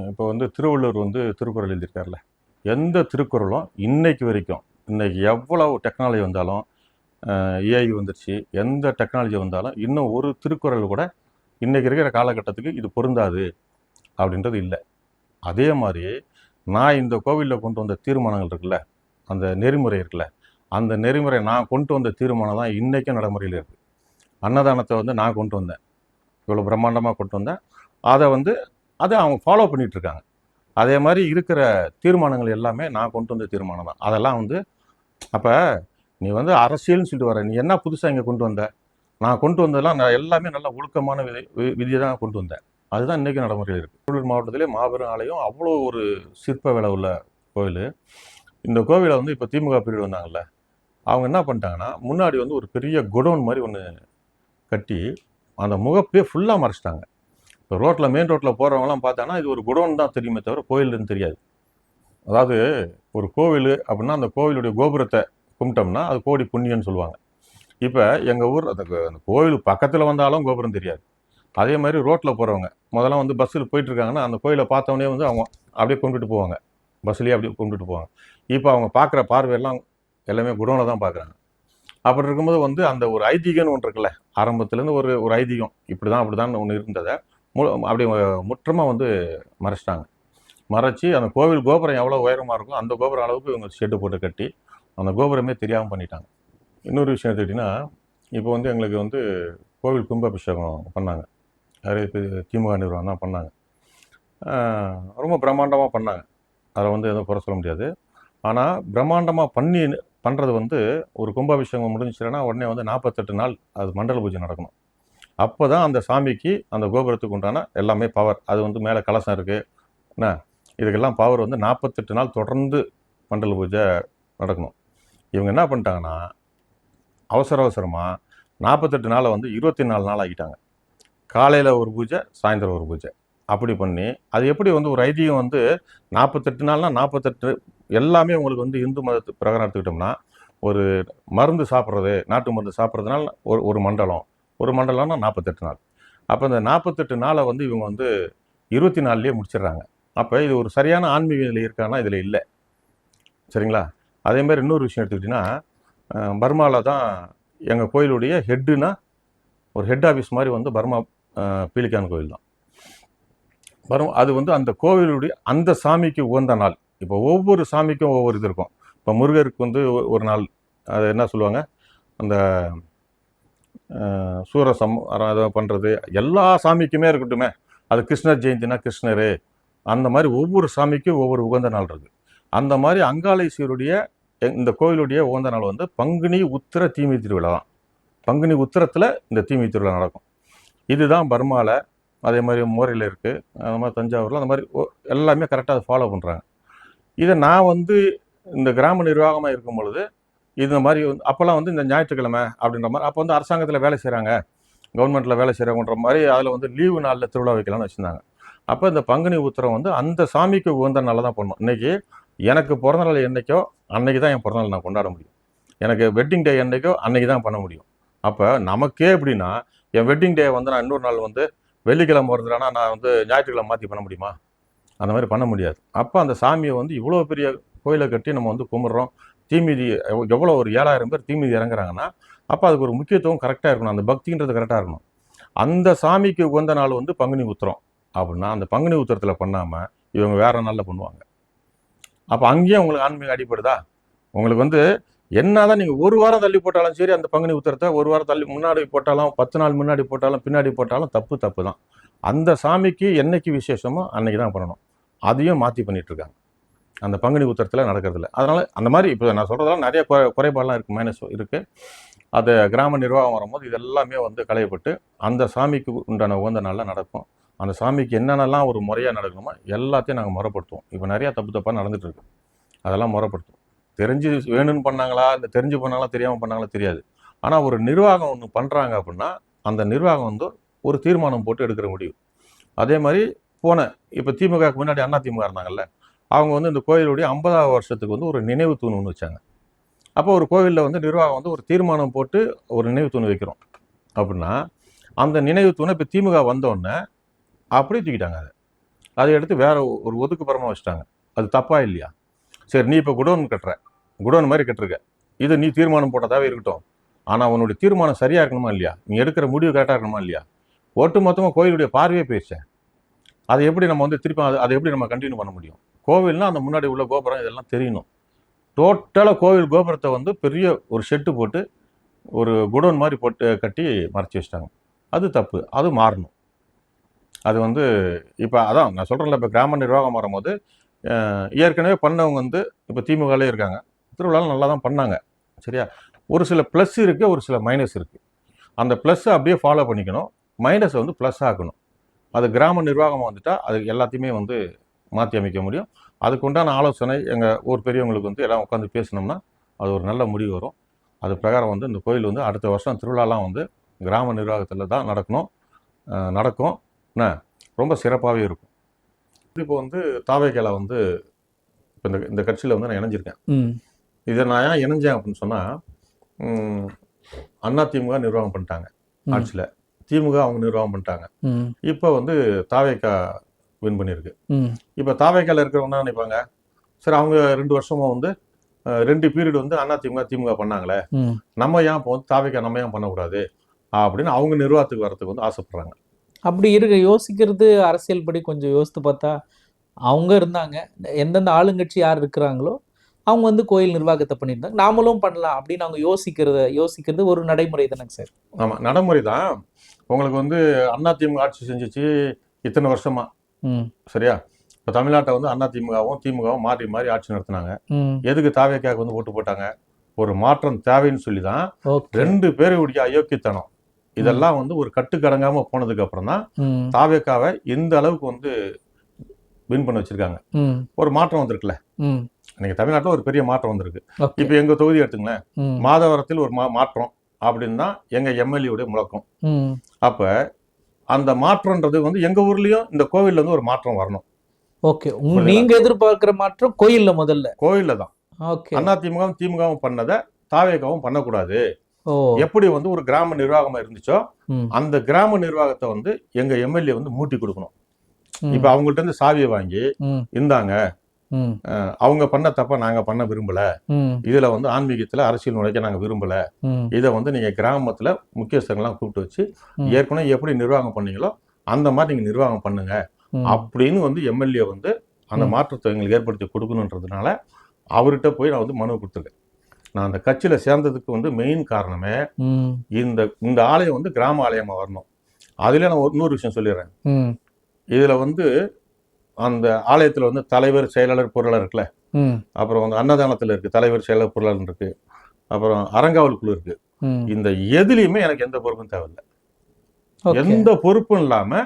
இப்போ வந்து திருவள்ளுவர் வந்து திருக்குறள் எழுதியிருக்காருல்ல, எந்த திருக்குறளும் இன்னைக்கு வரைக்கும், இன்னைக்கு எவ்வளவு டெக்னாலஜி வந்தாலும், ஏஐ வந்துருச்சு, எந்த டெக்னாலஜி வந்தாலும் இன்னும் ஒரு திருக்குறள் கூட இன்னைக்கு இருக்கிற காலகட்டத்துக்கு இது பொருந்தாது அப்படின்றது இல்லை. அதே மாதிரி நான் இந்த கோவிலில் கொண்டு வந்த தீர்மானங்கள் இருக்குல்ல, அந்த நெறிமுறை இருக்குல்ல, அந்த நெறிமுறை நான் கொண்டு வந்த தீர்மானம் தான் இன்றைக்கும் நடைமுறையில் இருக்குது. அன்னதானத்தை வந்து நான் கொண்டு வந்தேன், இவ்வளோ பிரம்மாண்டமாக கொண்டு வந்தேன். அதை அவங்க ஃபாலோ பண்ணிகிட்டு இருக்காங்க. அதே மாதிரி இருக்கிற தீர்மானங்கள் எல்லாமே நான் கொண்டு வந்த தீர்மானம் தான். அதெல்லாம் வந்து அப்போ நீ வந்து அரசியல்னு சொல்லிட்டு வர, நீ என்ன புதுசாக இங்கே கொண்டு வந்த? நான் கொண்டு வந்ததெல்லாம் நான் எல்லாமே நல்ல ஒழுக்கமான விதியை தான் கொண்டு வந்தேன். அதுதான் இன்றைக்கி நடைமுறையில் இருக்குது. திருவள்ளூர் மாவட்டத்திலே மாபெரும் ஆலயம், அவ்வளோ ஒரு சிற்ப வேலை உள்ள கோவில். இந்த கோவிலை வந்து இப்போ திமுக பீரியட் வந்தாங்கல்ல, அவங்க என்ன பண்ணிட்டாங்கன்னா முன்னாடி வந்து ஒரு பெரிய குடோன் மாதிரி ஒன்று கட்டி அந்த முகப்பே ஃபுல்லாக மறைச்சிட்டாங்க. இப்போ ரோட்டில், மெயின் ரோட்டில் போகிறவங்களாம் பார்த்தாங்கன்னா இது ஒரு குடோன் தான் தெரியுமே தவிர கோயிலுன்னு தெரியாது. அதாவது ஒரு கோவில் அப்படின்னா அந்த கோவிலுடைய கோபுரத்தை கும்பிட்டோம்னா அது கோடி புண்ணியன்னு சொல்லுவாங்க. இப்போ எங்கள் ஊர் அந்த கோவில் பக்கத்தில் வந்தாலும் கோபுரம் தெரியாது. அதே மாதிரி ரோட்டில் போகிறவங்க முதல்ல வந்து பஸ்ஸில் போயிட்டுருக்காங்கன்னா அந்த கோயிலை பார்த்தவொடனே வந்து அவங்க அப்படியே கொண்டுட்டு போவாங்க, பஸ்லேயே அப்படியே கொண்டுட்டு போவாங்க. இப்போ அவங்க பார்க்குற பார்வையெல்லாம் எல்லாமே குடோனை தான் பார்க்குறாங்க. அப்படி இருக்கும்போது வந்து அந்த ஒரு ஐதீகம்னு ஒன்று இருக்குல்ல, ஆரம்பத்துலேருந்து ஒரு ஐதீகம் இப்படி தான் அப்படி தான் ஒன்று இருந்ததை அப்படி முற்றமாக வந்து மறைச்சிட்டாங்க. மறைச்சி அந்த கோவில் கோபுரம் எவ்வளோ உயரமாக இருக்கும் அந்த கோபுரம் அளவுக்கு இவங்க ஷெட்டு போட்டு கட்டி அந்த கோபுரமே தெரியாமல் பண்ணிட்டாங்க. இன்னொரு விஷயம் எடுத்துக்கிட்டிங்கன்னா, இப்போ வந்து எங்களுக்கு வந்து கோவில் கும்பாபிஷேகம் பண்ணாங்க, திமுக நிறுவனம் தான் பண்ணாங்க. ரொம்ப பிரம்மாண்டமாக பண்ணாங்க, அதை வந்து எதுவும் குறை சொல்ல முடியாது. ஆனால் பிரம்மாண்டமாக பண்ணுறது வந்து ஒரு கும்பாபிஷேகம் முடிஞ்சிச்சுன்னா உடனே வந்து 48 நாள் அது மண்டல பூஜை நடக்கணும். அப்போ தான் அந்த சாமிக்கு அந்த கோபுரத்துக்கு உண்டான எல்லாமே பவர். அது வந்து மேலே கலசம் இருக்குது என்ன, இதுக்கெல்லாம் பவர் வந்து 48 நாள் தொடர்ந்து மண்டல பூஜை நடக்கணும். இவங்க என்ன பண்ணிட்டாங்கன்னா அவசரமாக 48 நாளை வந்து 24 நாள் ஆகிட்டாங்க. காலையில் ஒரு பூஜை, சாயந்தரம் ஒரு பூஜை, அப்படி பண்ணி அது எப்படி வந்து ஒரு ஐதீகம் வந்து 48 நாள்னா 48 எல்லாமே உங்களுக்கு வந்து இந்து மதத்து பிரகாரம் எடுத்துக்கிட்டோம்னா ஒரு மருந்து சாப்பிட்றது, நாட்டு மருந்து சாப்பிட்றதுனால ஒரு மண்டலம்னா 48 நாள். அப்போ இந்த 48 நாளை வந்து இவங்க வந்து 24 முடிச்சிடுறாங்க. அப்போ இது ஒரு சரியான ஆன்மீக இதில் இருக்கான்னா இதில் இல்லை, சரிங்களா? அதே மாதிரி இன்னொரு விஷயம் எடுத்துக்கிட்டிங்கன்னா, பர்மாவில் தான் எங்கள் கோயிலுடைய ஹெட்டுனா ஒரு ஹெட் ஆஃபீஸ் மாதிரி வந்து பர்மா பீலிக்கான் கோயில் தான். அது வந்து அந்த கோவிலுடைய அந்த சாமிக்கு உகந்த நாள். இப்போ ஒவ்வொரு சாமிக்கும் ஒவ்வொரு இது இருக்கும். இப்போ முருகருக்கு வந்து ஒரு நாள், அது என்ன சொல்லுவாங்க, அந்த அதை பண்ணுறது எல்லா சாமிக்குமே இருக்கட்டுமே, அது கிருஷ்ணர் ஜெயந்தினா கிருஷ்ணர், அந்த மாதிரி ஒவ்வொரு சாமிக்கும் ஒவ்வொரு உகந்த நாள் இருக்குது. அந்த மாதிரி அங்காளேஸ்வருடைய இந்த கோயிலுடைய உகந்த நாள் வந்து பங்குனி உத்திர தீமிதி திருவிழா தான். பங்குனி உத்திரத்தில் இந்த தீமிதி திருவிழா நடக்கும். இதுதான் பர்மாவில், அதே மாதிரி மோரையில் இருக்குது, அது மாதிரி தஞ்சாவூரில், அந்த மாதிரி எல்லாமே கரெக்டாக அதை ஃபாலோ பண்ணுறாங்க. இதை நான் வந்து இந்த கிராம நிர்வாகமாக இருக்கும் பொழுது இந்த மாதிரி அப்போல்லாம் வந்து இந்த ஞாயிற்றுக்கிழமை அப்படின்ற மாதிரி, அப்போ வந்து அரசாங்கத்தில் வேலை செய்கிறாங்க, கவர்மெண்ட்டில் வேலை செய்கிறாங்கன்ற மாதிரி அதில் வந்து லீவு நாளில் திருவிழா வைக்கலாம்னு வச்சுருந்தாங்க. அப்போ இந்த பங்குனி உத்திரம் வந்து அந்த சாமிக்கு உகந்த நாளில் தான் பண்ணணும். இன்றைக்கி எனக்கு பிறந்தநாள் என்றைக்கோ அன்றைக்கி தான் என் பிறந்தநாள் நான் கொண்டாட முடியும். எனக்கு வெட்டிங் டே என்றைக்கோ அன்றைக்கி தான் பண்ண முடியும். அப்போ நமக்கே எப்படின்னா என் வெட்டிங் டே வந்து நான் இன்னொரு நாள் வந்து வெள்ளிக்கிழமை வருதுன்னா நான் வந்து ஞாயிற்றுக்கிழமை மாற்றி பண்ண முடியுமா? அந்த மாதிரி பண்ண முடியாது. அப்போ அந்த சாமியை வந்து இவ்வளோ பெரிய கோயிலை கட்டி நம்ம வந்து கும்பிட்றோம். தீமிதி எவ்வளோ ஒரு 7,000 பேர் தீமிதி இறங்குறாங்கன்னா அப்போ அதுக்கு ஒரு முக்கியத்துவம் கரெக்டாக இருக்கணும், அந்த பக்தின்றது கரெக்டாக இருக்கணும். அந்த சாமிக்கு உகந்த நாள் வந்து பங்குனி உத்திரம் அப்படின்னா அந்த பங்குனி உத்திரத்தில் பண்ணாமல் இவங்க வேற நாளில் பண்ணுவாங்க. அப்போ அங்கேயும் உங்களுக்கு ஆன்மீக அடிப்படுதா? உங்களுக்கு வந்து என்னதான் நீங்கள் ஒரு வாரம் தள்ளி போட்டாலும் சரி, அந்த பங்குனி உத்திரத்தை ஒரு வாரம் தள்ளி முன்னாடி போட்டாலும் 10 நாள் முன்னாடி போட்டாலும் பின்னாடி போட்டாலும் தப்பு தான். அந்த சாமிக்கு என்னைக்கு விசேஷமோ அன்னைக்கு தான் பண்ணணும். அதையும் மாற்றி பண்ணிட்டு இருக்காங்க, அந்த பங்குனி உத்திரத்தில் நடக்கிறதில்ல. அதனால் அந்த மாதிரி இப்போ நான் சொல்கிறதெல்லாம் நிறைய குறைபாடெலாம் இருக்குது, மைனஸ் இருக்குது. அது கிராம நிர்வாகம் வரும்போது இது எல்லாமே வந்து களையப்பட்டு அந்த சாமிக்கு உண்டான உகந்த நாளில் நடக்கும். அந்த சாமிக்கு என்னென்னலாம் ஒரு முறையாக நடக்கணுமோ எல்லாத்தையும் நாங்கள் முறைப்படுத்துவோம். இப்போ நிறையா தப்பாக நடந்துட்டு இருக்கு, அதெல்லாம் முறைப்படுத்துவோம். தெரிஞ்சு வேணும்னு பண்ணாங்களா இல்லை தெரிஞ்சு பண்ணாங்களா தெரியாமல் பண்ணாங்களா தெரியாது. ஆனால் ஒரு நிர்வாகம் ஒன்று பண்ணுறாங்க அப்படின்னா அந்த நிர்வாகம் வந்து ஒரு தீர்மானம் போட்டு எடுக்கிற முடிவு. அதே மாதிரி இப்போ திமுகவுக்கு முன்னாடி அண்ணா திமுக இருந்தாங்கல்ல, அவங்க வந்து இந்த கோயிலுடைய 50வது வருஷத்துக்கு வந்து ஒரு நினைவு தூண் ஒன்று வச்சாங்க. அப்போ ஒரு கோவிலில் வந்து நிர்வாகம் வந்து ஒரு தீர்மானம் போட்டு ஒரு நினைவு தூண் வைக்கிறோம் அப்படின்னா அந்த நினைவு தூணை இப்போ திமுக வந்தோடனே அப்படியே தூக்கிட்டாங்க. அதை எடுத்து வேற ஒரு ஒதுக்குப்புறமா வச்சுட்டாங்க. அது தப்பா இல்லையா? சரி, நீ இப்போ குடோன் கட்டுற, குடோன் மாதிரி கட்டுருக்க, இது நீ தீர்மானம் போட்டதாவே இருக்கட்டும். ஆனால் உன்னுடைய தீர்மானம் சரியா இருக்கணுமா இல்லையா? நீ எடுக்கிற முடிவு கரெக்டாக இருக்கணுமா இல்லையா? ஒட்டு மொத்தமாக கோயிலுடைய பார்வையே போயிடுச்சேன். அதை எப்படி நம்ம வந்து திருப்பி அதை எப்படி நம்ம கண்டினியூ பண்ண முடியும்? கோவில்னா அந்த முன்னாடி உள்ள கோபுரம் இதெல்லாம் தெரியணும். டோட்டலாக கோவில் கோபுரத்தை வந்து பெரிய ஒரு ஷெட்டு போட்டு ஒரு குடோன் மாதிரி போட்டு கட்டி மறைச்சி வச்சிட்டாங்க. அது தப்பு, அது மாறணும். அது வந்து இப்போ அதான் நான் சொல்கிறேன்ல, இப்போ கிராம நிர்வாகம் வரும்போது ஏற்கனவே பண்ணவங்க வந்து இப்போ திமுகலே இருக்காங்க, திருவிழாவில் நல்லா தான் பண்ணாங்க. சரியா? ஒரு சில ப்ளஸ் இருக்குது, ஒரு சில மைனஸ் இருக்குது. அந்த ப்ளஸ்ஸை அப்படியே ஃபாலோ பண்ணிக்கணும், மைனஸை வந்து ப்ளஸ் ஆக்கணும். அது கிராம நிர்வாகம் வந்துட்டால் அது எல்லாத்தையுமே வந்து மாற்றி அமைக்க முடியும். அதுக்கு உண்டான ஆலோசனை எங்கள் ஊர் பெரியவங்களுக்கு வந்து எல்லாம் உட்காந்து பேசினோம்னா அது ஒரு நல்ல முடிவு வரும். அது பிரகாரம் வந்து இந்த கோயில் வந்து அடுத்த வருஷம் திருவிழாலாம் வந்து கிராம நிர்வாகத்தில் தான் நடக்கும். என்ன ரொம்ப சிறப்பாகவே இருக்கும். இப்போ வந்து தாவேக்கால வந்து இப்போ இந்த கட்சியில் வந்து நான் இணைஞ்சிருக்கேன். இதை நான் ஏன் இணைஞ்சேன் அப்படின்னு சொன்னால், அண்ணா திமுக நிர்வாகம் பண்ணிட்டாங்க ஆட்சியில், திமுக அவங்க நிர்வாகம் பண்ணிட்டாங்க. இப்போ வந்து தாவேக்கா வின் பண்ணியிருக்கு. இப்போ தாவேக்கால இருக்கிறவங்க என்ன நினைப்பாங்க, சரி அவங்க 2 வருஷமா வந்து 2 பீரியட் வந்து அண்ணா திமுக பண்ணாங்களே, நம்ம ஏன் இப்போ வந்து தாவேக்கா நம்ம ஏன் பண்ணக்கூடாது அப்படின்னு அவங்க நிர்வாகத்துக்கு வரத்துக்கு வந்து ஆசைப்படுறாங்க. அப்படி இருக்க யோசிக்கிறது அரசியல் படி கொஞ்சம் யோசித்து பார்த்தா அவங்க இருந்தாங்க, எந்தெந்த ஆளுங்கட்சி யார் இருக்கிறாங்களோ அவங்க வந்து கோயில் நிர்வாகத்தை பண்ணியிருந்தாங்க, நாமளும் பண்ணலாம் அப்படின்னு அவங்க யோசிக்கிறது ஒரு நடைமுறை தானேங்க சார்? ஆமாம், நடைமுறை தான். உங்களுக்கு வந்து அண்ணா திமுக ஆட்சி செஞ்சிச்சு இத்தனை வருஷமா. சரியா? இப்போ தமிழ்நாட்டை வந்து அண்ணா திமுகவும் மாறி மாறி ஆட்சி நடத்தினாங்க. எதுக்கு தாவேக்காவுக்கு வந்து ஓட்டு போட்டாங்க? ஒரு மாற்றம் தேவைன்னு சொல்லி தான். 2 பேருடைய அயோக்கியத்தனம் இதெல்லாம் வந்து ஒரு கட்டுக்கடங்காம போனதுக்கு அப்புறம் தான் தாவேக்காவை இந்த அளவுக்கு வந்து வின் பண்ண வச்சிருக்காங்க. ஒரு மாற்றம் வந்திருக்குல்ல, நீங்க தமிழ்நாட்டில் ஒரு பெரிய மாற்றம் வந்திருக்கு. இப்ப எங்க தொகுதி எடுத்துங்களேன், மாதவரத்தில் ஒரு மாற்றம் அப்படின்னு தான் எங்க எம்எல்ஏடைய முழக்கம். அப்ப அந்த மாற்றம்ன்றது வந்து எங்க ஊர்லயும் இந்த கோவில்ல வந்து ஒரு மாற்றம் வரணும். ஓகே, நீங்க எதிர்பார்க்கிற மாற்றம் கோயில்ல தான். அண்ணா திமுகவும் பண்ணதை தாவேக்காவும் பண்ணக்கூடாது. எப்படி வந்து ஒரு கிராம நிர்வாகமா இருந்துச்சோ அந்த கிராம நிர்வாகத்தை வந்து எங்க எம்எல்ஏ வந்து மூட்டி கொடுக்கணும். இப்ப அவங்கள்ட்ட இருந்து சாவியை வாங்கி இருந்தாங்க, அவங்க பண்ண தப்ப நாங்க பண்ண விரும்பல, இதுல வந்து ஆன்மீகத்துல அரசியல் நுழைக்க நாங்க விரும்பல, இதை வந்து நீங்க கிராமத்துல முக்கியஸ்தர்கள்லாம் கூப்பிட்டு வச்சு ஏற்கனவே எப்படி நிர்வாகம் பண்ணீங்களோ அந்த மாதிரி நீங்க நிர்வாகம் பண்ணுங்க அப்படின்னு வந்து எம்எல்ஏ வந்து அந்த மாற்றத்தை எங்களுக்கு ஏற்படுத்தி கொடுக்கணுன்றதுனால அவர்கிட்ட போய் நான் வந்து மனு கொடுத்துருக்கேன். நான் அந்த கட்சியில சேர்ந்ததுக்கு வந்து மெயின் காரணமே இந்த ஆலயம் வந்து கிராம ஆலயமா வரணும். அதுல நான் இன்னொரு விஷயம் சொல்லிடுறேன். இதுல வந்து அந்த ஆலயத்துல வந்து தலைவர், செயலாளர், பொருளாளர் இருக்குல்ல, அப்புறம் வந்து அன்னதானத்துல இருக்கு தலைவர், செயலாளர், பொருளாளர் இருக்கு, அப்புறம் அறங்காவல் குழு இருக்கு. இந்த எதுலையுமே எனக்கு எந்த பொறுப்பும் தேவையில்லை. எந்த பொறுப்பும் இல்லாம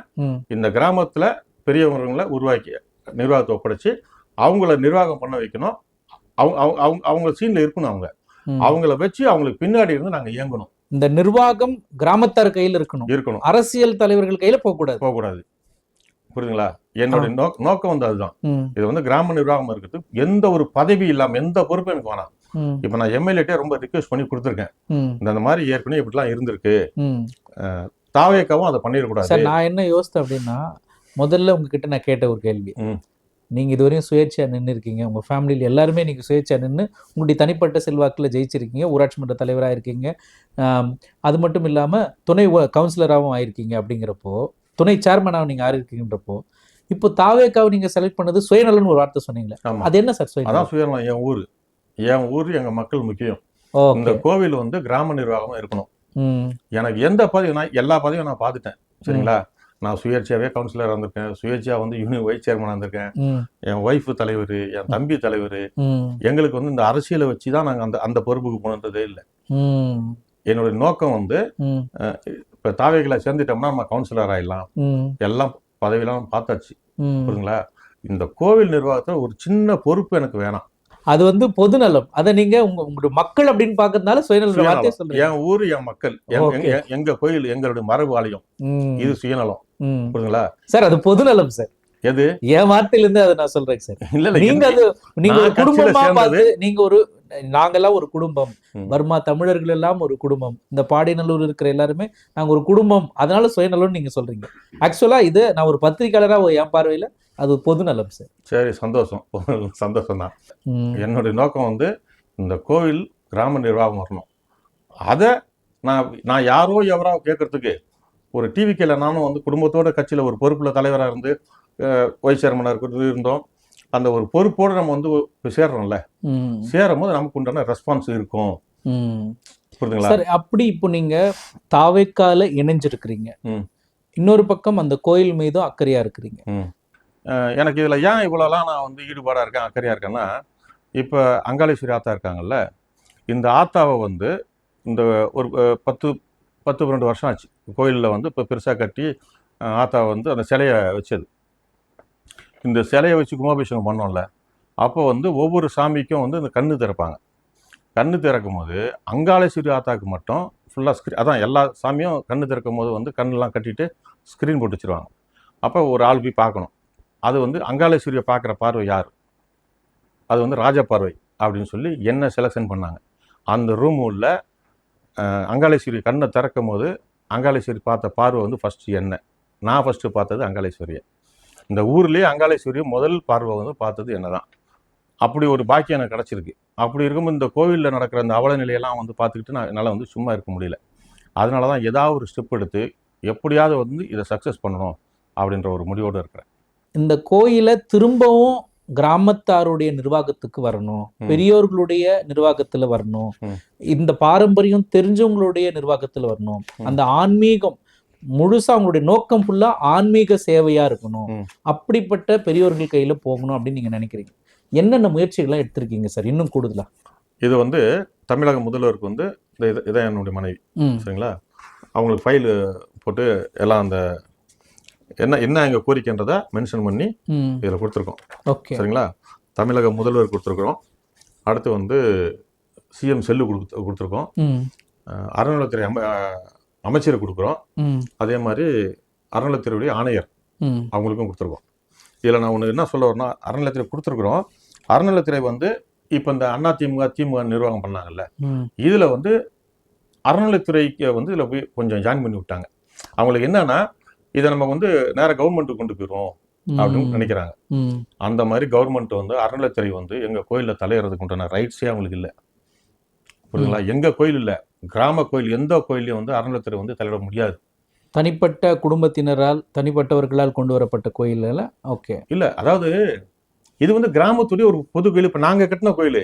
இந்த கிராமத்துல பெரியவங்களை உருவாக்கி நிர்வாகத்தை ஒப்படைச்சு அவங்கள நிர்வாகம் பண்ண வைக்கணும். அவங்க சீன்ல இருக்கணும். அவங்கள வச்சு அவங்களுக்கு பின்னாடி இருந்து நாங்க இயங்கணும். இந்த நிர்வாகம் கிராமத்தார் கையில் இருக்கணும். அரசியல் தலைவர்கள் கையில போகக்கூடாது. புரியுதுங்களா? என்னுடைய நோக்கம் வந்து அதுதான். இது வந்து கிராம நிர்வாகம் இருக்கிறது, எந்த ஒரு பதவி இல்லாம எந்த பொறுப்பும் எனக்கு வேணாம். இப்ப நான் எம்எல்ஏட்டே ரொம்ப ரிக்வெஸ்ட் பண்ணி கொடுத்துருக்கேன், இந்த மாதிரி ஏற்கனவே இப்படிலாம் இருந்திருக்கு, தாவேக்காவும் அதை பண்ணிடக்கூடாது. சார், நான் என்ன யோசித்தேன் அப்படின்னா, முதல்ல உங்ககிட்ட நான் கேட்ட ஒரு கேள்வி, நீங்கள் இதுவரையும் சுயேட்சையா நின்று இருக்கீங்க, உங்கள் ஃபேமிலியில் எல்லாருமே நீங்கள் சுயேட்சையா நின்று உங்களுடைய தனிப்பட்ட செல்வாக்கில் ஜெயிச்சிருக்கீங்க, ஊராட்சி மன்ற தலைவராக இருக்கீங்க, அது மட்டும் இல்லாமல் துணை கவுன்சிலராகவும் ஆயிருக்கீங்க. அப்படிங்கிறப்போ துணை சேர்மனாகவும் நீங்கள் ஆயிருக்கீங்கன்றப்போ இப்போ தாவேக்காவை நீங்கள் செலக்ட் பண்ணது சுயநலன்னு ஒரு வார்த்தை சொன்னீங்களே, அது என்ன சார் சுயநலம்? அதான் சுயநலம். என் ஊர் எங்கள் மக்கள் முக்கியம். இந்த கோவில் வந்து கிராம நிர்வாகமாக இருக்கணும். எனக்கு எந்த பதவி, நான் எல்லா பதவியும் நான் பார்த்துட்டேன். சரிங்களா? நான் சுயேட்சையாவே கவுன்சிலராக இருந்திருக்கேன், சுயேட்சையா வந்து யூனியன் வைஸ் சேர்மனாக இருந்திருக்கேன், என் ஒய்ஃபு தலைவர், என் தம்பி தலைவர். எங்களுக்கு வந்து இந்த அரசியலை வச்சு தான் நாங்கள் அந்த பொறுப்புக்கு போனதே இல்லை. என்னுடைய நோக்கம் வந்து இப்போ தாவேகளை சேர்ந்துட்டோம்னா நம்ம கவுன்சிலர் ஆயிடலாம், எல்லாம் பதவியெல்லாம் பார்த்தாச்சு. ம். புரியுதுங்களா? இந்த கோவில் நிர்வாகத்துல ஒரு சின்ன பொறுப்பு எனக்கு வேணாம். அது வந்து பொதுநலம். அத நீங்க உங்களுடைய மக்கள் அப்படின்னு பார்க்கறதுனால சுயநல வார்த்தையை சுயநலம். சொல்றீங்க. என் ஊரு, என் மக்கள், ஓகே. எங்க கோயில், எங்களுடைய மரபு ஆலயம். ம். இது சுயநலம். ம். புரியுதுங்களா? சார் அது பொதுநலம் சார். எது? என் வார்த்தையில இருந்து அதை நான் சொல்றேன் சார். இல்ல நீங்க அது நீங்க நான் ஒரு கட்சியில குடும்பமா சேர்ந்தது. பார்த்து நீங்க ஒரு நாங்கெல்லாம் ஒரு குடும்பம், ம். பர்மா தமிழர்கள் எல்லாம் ஒரு குடும்பம், இந்த பாடிநல்லூர் இருக்கிற எல்லாருமே நாங்க ஒரு குடும்பம், அதனால சுயநலம்னு நீங்க சொல்றீங்க. ஆக்சுவலா இது நான் ஒரு பத்திரிகையாளரா என் பார்வையில அது பொதுநலம் சார். சரி, சந்தோஷம். சந்தோஷம் தான். ம். என்னுடைய நோக்கம் வந்து இந்த கோவில் கிராம நிர்வாகம் வரணும். அதை நான் யாரோ எவரோ கேட்கறதுக்கு ஒரு டிவிக்கில் நானும் வந்து குடும்பத்தோட கட்சியில் ஒரு பொறுப்பில் தலைவராக இருந்து வைஸ் சேர்மனாக இருக்கிறது இருந்தோம். அந்த ஒரு பொறுப்போடு நம்ம வந்து இப்போ சேர்றோம்ல, ம். சேரும் போது நமக்கு உண்டான ரெஸ்பான்ஸ் இருக்கும். ம். புரியுதுங்களா? சார் அப்படி இப்போ நீங்க தாவேக்கால இணைஞ்சிருக்கிறீங்க, ம். இன்னொரு பக்கம் அந்த கோயில் மீதும் அக்கறையா இருக்கிறீங்க. ம். எனக்கு இதில் ஏன் இவ்வளோலாம் நான் வந்து ஈடுபாடாக இருக்கேன், அக்கறையாக இருக்கேன்னா, இப்போ அங்காளேஸ்வரி ஆத்தா இருக்காங்கல்ல, இந்த ஆத்தாவை வந்து இந்த ஒரு 10-12 வருஷம் ஆச்சு. கோயிலில் வந்து இப்போ பெருசாக கட்டி ஆத்தா வந்து அந்த சிலையை வச்சது. இந்த சிலையை வச்சு கும்பாபிஷேகம் பண்ணோம்ல, அப்போ வந்து ஒவ்வொரு சாமிக்கும் வந்து இந்த கண்ணு திறப்பாங்க. கண்ணு திறக்கும் போது அங்காளேஸ்வரி ஆத்தாவுக்கு மட்டும் ஃபுல்லாக அதான் எல்லா சாமியும் கண்ணு திறக்கும் போது வந்து கண்ணெலாம் கட்டிட்டு ஸ்க்ரீன் போட்டு வச்சுருவாங்க. அப்போ ஒரு ஆள் போய் பார்க்கணும். அது வந்து அங்காளேஸ்வரியை பார்க்குற பார்வை யார்? அது வந்து ராஜ பார்வை அப்படின்னு சொல்லி என்ன செலெக்ஷன் பண்ணாங்க. அந்த ரூம் உள்ள அங்காளேஸ்வரி கண்ணை திறக்கும் போது அங்காளேஸ்வரி பார்த்த பார்வை வந்து ஃபஸ்ட்டு என்ன. நான் ஃபஸ்ட்டு பார்த்தது அங்காளேஸ்வரியை. இந்த ஊர்லேயே அங்காளேஸ்வரியை முதல் பார்வை வந்து பார்த்தது என்ன தான். அப்படி ஒரு பாக்கியம் எனக்கு கிடச்சிருக்கு. அப்படி இருக்கும்போது இந்த கோவிலில் நடக்கிற அந்த அவல நிலையெல்லாம் வந்து பார்த்துக்கிட்டு என்னால் வந்து சும்மா இருக்க முடியல. அதனால தான் ஏதாவது ஒரு ஸ்டெப் எடுத்து எப்படியாவது வந்து இதை சக்ஸஸ் பண்ணணும் அப்படின்ற ஒரு முடிவோடு இருக்கிறேன். இந்த கோயிலை திரும்பவும் கிராமத்தாருடைய நிர்வாகத்துக்கு வரணும், பெரியோர்களுடைய நிர்வாகத்துல வரணும், இந்த பாரம்பரியம் தெரிஞ்சவங்களுடைய நிர்வாகத்துல வரணும். அந்த ஆன்மீகம் முழுசா அவங்களுடைய நோக்கம் ஃபுல்லா ஆன்மீக சேவையா இருக்கணும். அப்படிப்பட்ட பெரியோர்கள் கையில போகணும் அப்படின்னு நீங்க நினைக்கிறீங்க. என்னென்ன முயற்சிகள்லாம் எடுத்திருக்கீங்க சார் இன்னும் கூடுதலா? இது வந்து தமிழக முதல்வருக்கு வந்து இதான் என்னுடைய மனைவி. சரிங்களா? அவங்களுக்கு ஃபைல் போட்டு எல்லாம் அந்த என்ன எங்கள் கோரிக்கைன்றதை மென்ஷன் பண்ணி இதில் கொடுத்துருக்கோம். ஓகே, சரிங்களா? தமிழக முதல்வர் கொடுத்துருக்குறோம். அடுத்து வந்து சிஎம் செல்லு கொடுத்துருக்கோம். அறநிலையத்துறை அமைச்சரை கொடுக்குறோம். அதே மாதிரி அறநிலையத்துறையுடைய ஆணையர் அவங்களுக்கும் கொடுத்துருக்கோம். இதில் நான் ஒன்று என்ன சொல்ல வரேன்னா, அறநிலையத்துறை கொடுத்துருக்குறோம். அறநிலையத்துறை வந்து இப்போ இந்த திமுக நிர்வாகம் பண்ணாங்கல்ல, இதில் வந்து அறநிலையத்துறைக்கு வந்து இதில் போய் கொஞ்சம் ஜாயின் பண்ணி விட்டாங்க. அவங்களுக்கு என்னன்னா, இதை நம்ம வந்து நேராக கவர்மெண்ட்டுக்கு கொண்டு போயிடுவோம் அப்படின்னு நினைக்கிறாங்க. அந்த மாதிரி கவர்மெண்ட் வந்து அறநிலையத்துறை வந்து எங்கள் கோயிலில் தலையிறதுக்கு உண்டான ரைட்ஸே அவங்களுக்கு இல்லை. புரியுதுங்களா? எங்கள் கோயில் இல்லை, கிராம கோயில் எந்த கோயிலையும் வந்து அறநிலையத்துறை வந்து தலையிட முடியாது. தனிப்பட்ட குடும்பத்தினரால் தனிப்பட்டவர்களால் கொண்டு வரப்பட்ட கோயில். ஓகே, இல்லை, அதாவது இது வந்து கிராமத்துடைய ஒரு பொது கோயில். இப்போ நாங்கள் கட்டின கோயில்,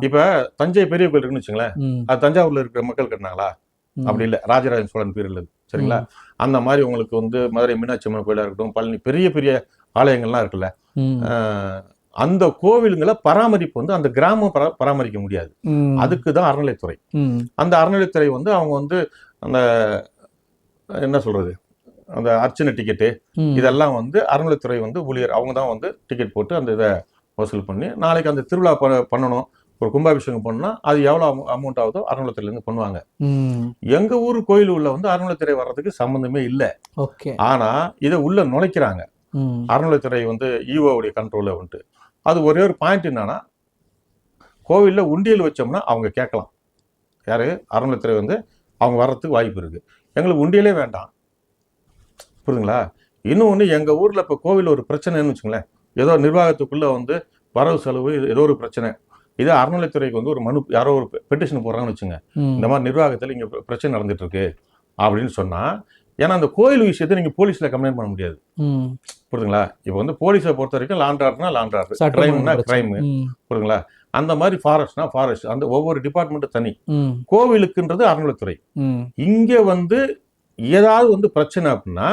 இப்போ தஞ்சை பெரிய கோயில் இருக்குன்னு வச்சுங்களேன், அது தஞ்சாவூர்ல இருக்கிற மக்கள் கட்டினாங்களா? அப்படி இல்லை, ராஜராஜ சோழன் பீரியட்ல. சரிங்களா? அந்த மாதிரி உங்களுக்கு வந்து மதுரை மீனாட்சி அம்மன் கோயிலாக இருக்கட்டும், பழனி பெரிய பெரிய ஆலயங்கள்லாம் இருக்குல்ல, அந்த கோவிலுங்களை பராமரிப்பு வந்து அந்த கிராமம் பராமரிக்க முடியாது. அதுக்கு தான் அறநிலையத்துறை. அந்த அறநிலையத்துறை வந்து அவங்க வந்து அந்த என்ன சொல்றது, அந்த அர்ச்சனை டிக்கெட்டு இதெல்லாம் வந்து அறநிலையத்துறை வந்து ஊழியர் அவங்க தான் வந்து டிக்கெட் போட்டு அந்த இதை வசூல் பண்ணி, நாளைக்கு அந்த திருவிழா பண்ணணும், ஒரு கும்பாபிஷேகம் பண்ணா அது எவ்வளோ அமௌண்ட் ஆகுதோ அறநிலையத்துறையிலேருந்து பண்ணுவாங்க. எங்க ஊர் கோயில் உள்ள வந்து அறநிலையத்துறை வர்றதுக்கு சம்மந்தமே இல்லை. ஆனா இதை உள்ள நுழைக்கிறாங்க. அறநிலையத்துறை வந்து ஈஓவுடைய கண்ட்ரோல வந்துட்டு. அது ஒரே ஒரு பாயிண்ட் என்னன்னா, கோவில்ல உண்டியல் வச்சோம்னா அவங்க கேட்கலாம். யாரு? அறநிலையத்துறை வந்து அவங்க வர்றதுக்கு வாய்ப்பு இருக்கு. எங்களுக்கு உண்டியலே வேண்டாம். புரியுதுங்களா? இன்னொன்று, எங்க ஊர்ல இப்போ கோவில் ஒரு பிரச்சனைன்னு வச்சுங்களேன், ஏதோ நிர்வாகத்துக்குள்ள வந்து வரவு செலவு ஏதோ ஒரு பிரச்சனை, இதே அறநிலையத்துறைக்கு வந்து ஒரு மனு யாரோ ஒரு பெட்டிஷன் போடுறாங்கன்னு வச்சுங்க, இந்த மாதிரி நிர்வாகத்தில் இங்கே பிரச்சனை நடந்துட்டு இருக்கு அப்படின்னு சொன்னா, ஏன்னா அந்த கோயில் விஷயத்தை நீங்க போலீஸ்ல கம்ப்ளைண்ட் பண்ண முடியாது. புரியுதுங்களா? இப்போ வந்து போலீஸை பொறுத்த வரைக்கும் லாண்ட் ஆர்டர்னா லாண்ட் ஆர்டர், கிரைம்னா கிரைம். புரியுதுங்களா? அந்த மாதிரி ஃபாரஸ்ட்னா ஃபாரஸ்ட், அந்த ஒவ்வொரு டிபார்ட்மெண்ட்டும் தனி. கோவிலுக்குன்றது அறநிலையத்துறை. இங்க வந்து ஏதாவது வந்து பிரச்சனை அப்படின்னா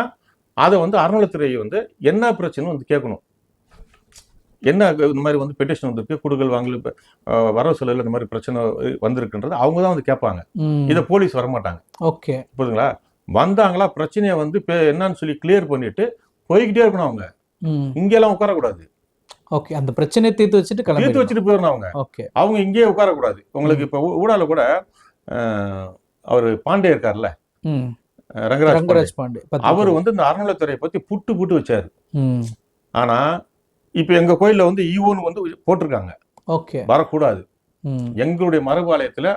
அதை வந்து அறநிலையத்துறை வந்து என்ன பிரச்சனை வந்து கேட்கணும். என்ன இந்த மாதிரி வந்து பெட்டிஷன் வந்திருக்கு, குடுக்கல் வாங்கல் வரவு செலவில் இந்த மாதிரி பிரச்சனை வந்திருக்குன்றது அவங்க தான் வந்து கேட்பாங்க. இதை போலீஸ் வரமாட்டாங்க. ஓகே, புரியுதுங்களா? வந்தாங்களா பிரச்சனையை வந்து என்னன்னு சொல்லி கிளியர் பண்ணிட்டு போய்கிட்டே இருக்கணும் அவங்க. இங்கெல்லாம் உட்காரக்கூடாது. ஓகே, அந்த பிரச்சனையை தீர்த்து வச்சுட்டு தீர்த்து கிளம்பி வச்சுட்டு போயிடணும் அவங்க. ஓகே. அவங்க இங்கேயே உட்காரக்கூடாது. உங்களுக்கு இப்போ ஊடால கூட அவர் பாண்டே இருக்கார்ல, ரங்கராஜ் பாண்டே, அவர் வந்து இந்த அறநிலைத்துறையை பத்தி புட்டு வச்சாரு. ஆனா இப்ப எங்க கோயில்ல வந்து ஈவோன்னு வந்து போட்டிருக்காங்க. ஓகே, வரக்கூடாது. எங்களுடைய மரபாலயத்துல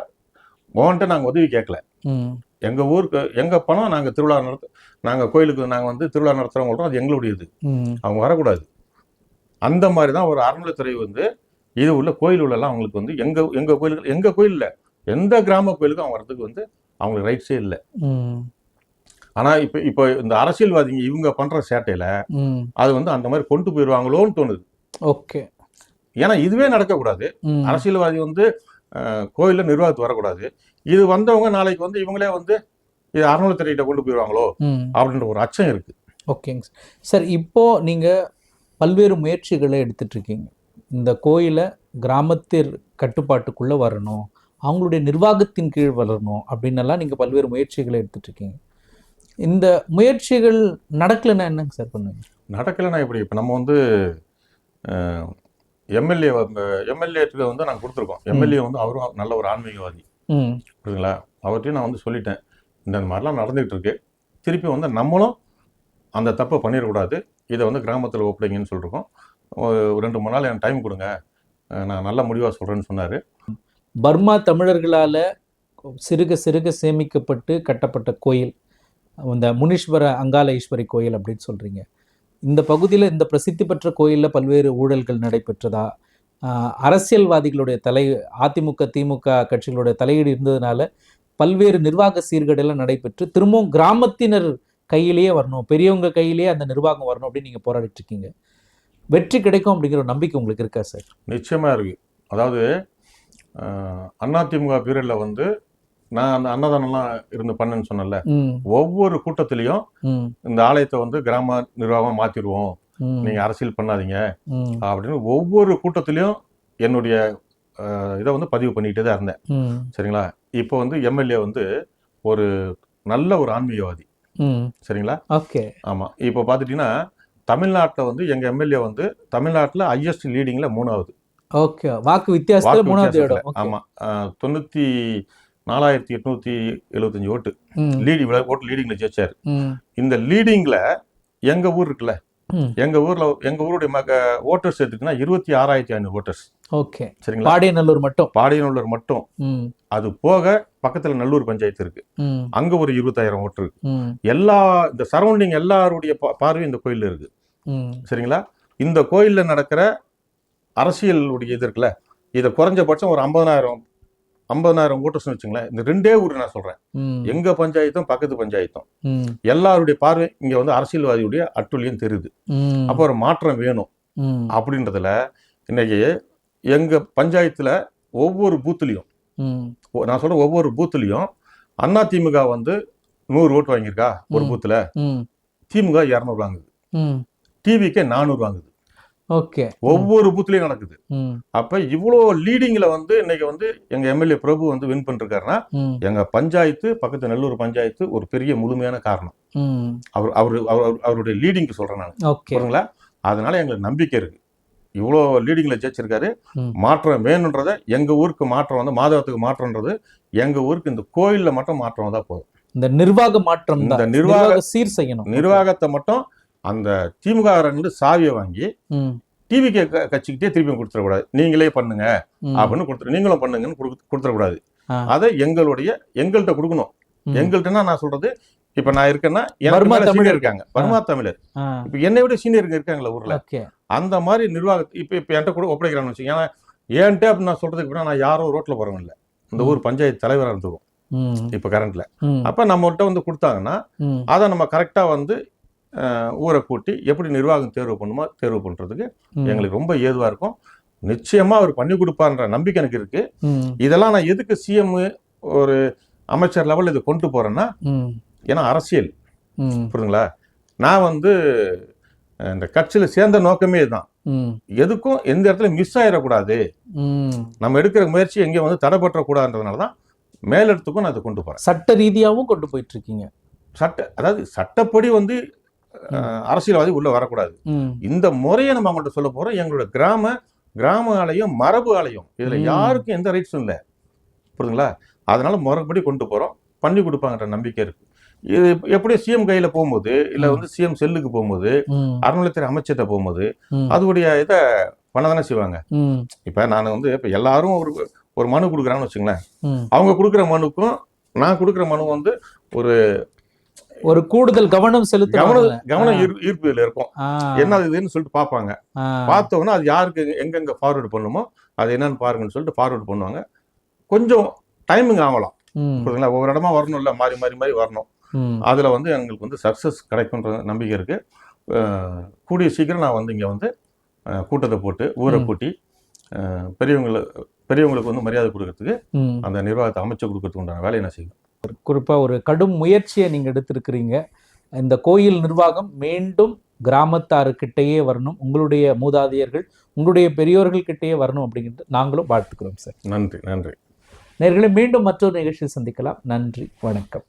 உன்கிட்ட நாங்க உதவி கேட்கல. எங்க ஊருக்கு எங்க பணம் நாங்க திருவிழா நாங்க கோயிலுக்கு நாங்க வந்து திருவிழா நடத்துறவங்க, அது எங்களுடையது. அவங்க வரக்கூடாது. அந்த மாதிரி தான் ஒரு அறநிலைத்துறை வந்து இது உள்ள கோயில் உள்ளலாம் அவங்களுக்கு வந்து எங்க கோயில்ல எந்த கிராம கோயிலுக்கும் அவங்க வரதுக்கு வந்து அவங்களுக்கு ரைட்ஸே இல்லை. ஆனா இப்போ இந்த அரசியல்வாதிங்க இவங்க பண்ற சேட்டையில அது வந்து அந்த மாதிரி கொண்டு போயிடுவாங்களோன்னு தோணுது. ஓகே, ஏன்னா இதுவே நடக்கக்கூடாது. அரசியல்வாதி வந்து கோயில்ல நிர்வாகத்துக்கு வரக்கூடாது. இது வந்தவங்க நாளைக்கு வந்து இவங்களே வந்து இது அறநிலைத்துறையிட்ட கொண்டு போயிடுவாங்களோ அப்படின்ற ஒரு அச்சம் இருக்கு. ஓகேங்க சார். இப்போ நீங்க பல்வேறு முயற்சிகளை எடுத்துட்டு இருக்கீங்க. இந்த கோயிலை கிராமத்தின் கட்டுப்பாட்டுக்குள்ள வரணும், அவங்களுடைய நிர்வாகத்தின் கீழ் வளரணும் அப்படின்னெல்லாம் நீங்க பல்வேறு முயற்சிகளை எடுத்துட்டு இருக்கீங்க. இந்த முயற்சிகள் நடக்கலைன்னா என்னங்க சார் பண்ணுவீங்க? நடக்கலைன்னா எப்படி? இப்போ நம்ம வந்து எம்எல்ஏக்கு வந்து நாங்கள் கொடுத்துருக்கோம். எம்எல்ஏ வந்து அவரும் நல்ல ஒரு ஆன்மீகவாதி, புரியுதுங்களா? அவர்கிட்டையும் நான் வந்து சொல்லிட்டேன், இந்த மாதிரிலாம் நடந்துகிட்டு இருக்கு, திருப்பி வந்து நம்மளும் அந்த தப்பை பண்ணிடக்கூடாது, இதை வந்து கிராமத்தில் ஒப்படைங்கன்னு சொல்லியிருக்கோம். 2-3 நாள் எனக்கு டைம் கொடுங்க, நான் நல்ல முடிவாக சொல்கிறேன்னு சொன்னார். பர்மா தமிழர்களால் சிறுக சிறுக சேமிக்கப்பட்டு கட்டப்பட்ட கோயில் இந்த முனீஸ்வர அங்காள ஈஸ்வரி கோயில் அப்படின்னு சொல்கிறீங்க. இந்த பகுதியில் இந்த பிரசித்தி பெற்ற கோயிலில் பல்வேறு ஊழல்கள் நடைபெற்றதா, அரசியல்வாதிகளுடைய அதிமுக திமுக கட்சிகளுடைய தலையீடு இருந்ததுனால பல்வேறு நிர்வாக சீர்கேடெல்லாம் நடைபெற்று திரும்பவும் கிராமத்தினர் கையிலேயே வரணும், பெரியவங்க கையிலேயே அந்த நிர்வாகம் வரணும் அப்படின்னு நீங்கள் போராடிட்டு இருக்கீங்க. வெற்றி கிடைக்கும் அப்படிங்கிற ஒரு நம்பிக்கை உங்களுக்கு இருக்கா சார்? நிச்சயமாக இருக்கு. அதாவது அதிமுக பீரியடில் வந்து நான் அந்த அன்னதானம்லாம் இருந்து பண்ணேன்னு சொன்னேன்ல, ஒவ்வொரு கூட்டத்திலையும் இந்த ஆலயத்தை வந்து கிராம நிர்வாகம் மாத்திடுவோம், நீங்க அரசியல் பண்ணாதீங்க அப்படின்னு ஒவ்வொரு கூட்டத்திலையும் என்னுடைய இதை வந்து பதிவு பண்ணிக்கிட்டே தான் இருந்தேன். சரிங்களா? இப்போ வந்து எம்எல்ஏ வந்து ஒரு நல்ல ஒரு ஆன்மீகவாதி. சரிங்களா? ஓகே. ஆமா. இப்போ பார்த்துட்டீங்கன்னா தமிழ்நாட்டில் வந்து எங்க எம்எல்ஏ வந்து தமிழ்நாட்டில் ஹையஸ்ட் லீடிங்ல 3வது. ஓகே, வாக்கு வித்தியாசத்துல 3வது இடம். ஆமா, 94,875 ஓட்டு லீடிங்ல ஜெயிச்சாரு. இந்த லீடிங்ல எங்க ஊர் இருக்குல்ல, எங்க ஊருடைய ஓட்டர்ஸ் எடுத்துக்கிட்டா 26,500 ஓட்டர்ஸ். ஓகே, சரிங்களா? பாடியநல்லூர் மட்டும். அது போக பக்கத்துல நல்லூர் பஞ்சாயத்து இருக்கு, அங்க ஒரு 20,000 ஓட்டு இருக்கு. இந்த சரௌண்டிங் எல்லாருடைய பார்வையும் இந்த கோயில்ல இருக்கு. சரிங்களா? இந்த கோயில்ல நடக்கிற அரசியலுடைய இது இருக்குல்ல, இதை குறைஞ்சபட்சம் ஒரு 50,000 ஓட்டர்ஸ் வச்சுங்களேன். இந்த 2 ஊர் நான் சொல்றேன், எங்க பஞ்சாயத்தும் பக்கத்து பஞ்சாயத்தும் எல்லாருடைய பார்வை இங்க வந்து அரசியல்வாதியுடைய அட்டுழியம் தெரியுது. அப்போ ஒரு மாற்றம் வேணும் அப்படின்றதுல இன்னைக்கு எங்க பஞ்சாயத்துல ஒவ்வொரு பூத்துலயும், நான் சொல்ற ஒவ்வொரு பூத்துலயும் அதிமுக வந்து 100 ஓட்டு வாங்கியிருக்கா ஒரு பூத்துல, திமுக 200 வாங்குது, டிவிக்கே 400 வாங்குது. ஓகே, ஒவ்வொரு பூத்லயும் நடக்குது. அப்ப இவ்வளோ லீடிங்ல வந்து இன்னைக்கு வந்து எங்க எம்எல்ஏ பிரபு வந்து வின் பண்ணிருக்காருன்னா எங்க பஞ்சாயத்து பக்கத்து நல்லூர் பஞ்சாயத்து ஒரு பெரிய முழுமையான காரணம். அவருடைய லீடிங்க்கு சொல்றேன் நான், புரியுங்களா? அதனால எங்களுக்கு நம்பிக்கை இருக்கு, இவ்வளோ லீடிங்ல ஜெயிச்சிருக்காரு. மாற்றம் வேணுன்றத எங்க ஊருக்கு மாற்றம் வந்து மாதவத்துக்கு மாற்றம்ன்றது எங்க ஊருக்கு இந்த கோயில்ல மட்டும் மாற்றம் தான் போதும். இந்த நிர்வாக மாற்றம், இந்த நிர்வாக சீர் செய்யணும். நிர்வாகத்தை மட்டும் அந்த திமுக சாவியை வாங்கி டிவிக்கு கட்சிக்கிட்டே திருப்பி கொடுத்துடக்கூடாது, நீங்களே பண்ணுங்க அப்படின்னு நீங்களும் பண்ணுங்கன்னு கொடுத்துடக்கூடாது. அதை எங்கள்கிட்ட கொடுக்கணும். எங்கள்கிட்டனா நான் சொல்றது, இப்ப நான் இருக்கேன்னா சீனியர் இருக்காங்க, பர்மா தமிழர், இப்ப என்னை விட சீனியர் இருக்காங்களா ஊர்ல, அந்த மாதிரி நிர்வாகத்தை இப்ப என்கிட்ட கூட ஒப்படைக்கிறான்னு வச்சுக்கோங்க. ஏன்னா ஏன்ட்டு அப்படின்னு நான் சொல்றதுக்கு நான் யாரும் ரோட்ல போறவங்க இல்லை, இந்த ஊர் பஞ்சாயத்து தலைவராக இருந்துக்கும் இப்ப கரண்ட்ல. அப்ப நம்மகிட்ட வந்து கொடுத்தாங்கன்னா அதை நம்ம கரெக்டா வந்து ஊரை கூட்டி எப்படி நிர்வாகம் தேர்வு பண்ணுமோ தேர்வு பண்றதுக்கு எங்களுக்கு ரொம்ப ஏதுவா இருக்கும். நிச்சயமா அவர் பண்ணி கொடுப்பார்ன்ற நம்பிக்கை எனக்கு இருக்கு. இதெல்லாம் நான் எதுக்கு சிஎம் ஒரு அமைச்சர் லெவல் இது கொண்டு போறேன்னா, ஏன்னா அரசியல், புரியுதுங்களா? நான் வந்து இந்த கட்சியில சேர்ந்த நோக்கமே இதுதான், எதுக்கும் எந்த இடத்துல மிஸ் ஆயிடக்கூடாது, நம்ம எடுக்கிற முயற்சி எங்கேயும் வந்து தடைபற்றக்கூடாதுன்றதுனாலதான் மேலிடத்துக்கும் நான் இதை கொண்டு போறேன். சட்ட ரீதியாகவும் கொண்டு போயிட்டு இருக்கீங்க. அதாவது சட்டப்படி வந்து அரசியல்வாதி உள்ள வரக்கூடாது. இந்த முறையை நம்ம அவங்கள்ட்ட சொல்ல போறோம். எங்களோட கிராம ஆலயம் மரபு ஆலயம், இதுல யாருக்கும் எந்த ரைட்ஸும் இல்லை, புரியுதுங்களா? அதனால முறைப்படி கொண்டு போறோம், பண்ணி கொடுப்பாங்கன்ற நம்பிக்கை இருக்கு. இது எப்படியும் சிஎம் கையில போகும்போது, இல்ல வந்து சிஎம் செல்லுக்கு போகும்போது, அறநிலையத்துறை அமைச்சர்கிட்ட போகும்போது அதோடைய இதை பண்ணதானே செய்வாங்க. இப்ப நான் வந்து இப்ப எல்லாரும் ஒரு மனு கொடுக்குறான்னு வச்சுங்களேன், அவங்க கொடுக்குற மனுக்கும் நான் கொடுக்குற மனு வந்து ஒரு கூடுதல் கவனம் கவனம் ஈர்ப்பு இதுல இருக்கும். என்ன இதுன்னு சொல்லிட்டு பார்ப்பாங்க. பார்த்தோன்னா அது யாருக்கு எங்கெங்க ஃபார்வர்டு பண்ணுமோ அது என்னன்னு பாருங்கன்னு சொல்லிட்டு ஃபார்வர்டு பண்ணுவாங்க. கொஞ்சம் டைமிங் ஆகலாம், புரியுதுங்களா? ஒவ்வொரு இடமா வரணும்ல, மாறி மாறி மாறி வரணும். அதுல வந்து எங்களுக்கு வந்து சக்சஸ் கிடைக்கும்ன்ற நம்பிக்கை இருக்கு. கூடிய சீக்கிரம் நான் வந்து இங்க வந்து கூட்டத்தை போட்டு ஊரை கூட்டி பெரியவங்களுக்கு வந்து மரியாதை கொடுக்கறதுக்கு, அந்த நிர்வாகத்தை அமைச்சு கொடுக்கறதுக்கு உண்டான வேலையை நான் செய்வேன். குறிப்பா ஒரு கடும் முயற்சியை நீங்க எடுத்திருக்கிறீங்க. இந்த கோயில் நிர்வாகம் மீண்டும் கிராமத்தாருக்கிட்டேயே வரணும், உங்களுடைய மூதாதையர்கள் உங்களுடைய பெரியோர்கள் கிட்டேயே வரணும் அப்படிங்கிறது நாங்களும் வாழ்த்துக்கிறோம் சார். நன்றி. நேயர்களே, மீண்டும் மற்றொரு நிகழ்ச்சியில் சந்திக்கலாம். நன்றி, வணக்கம்.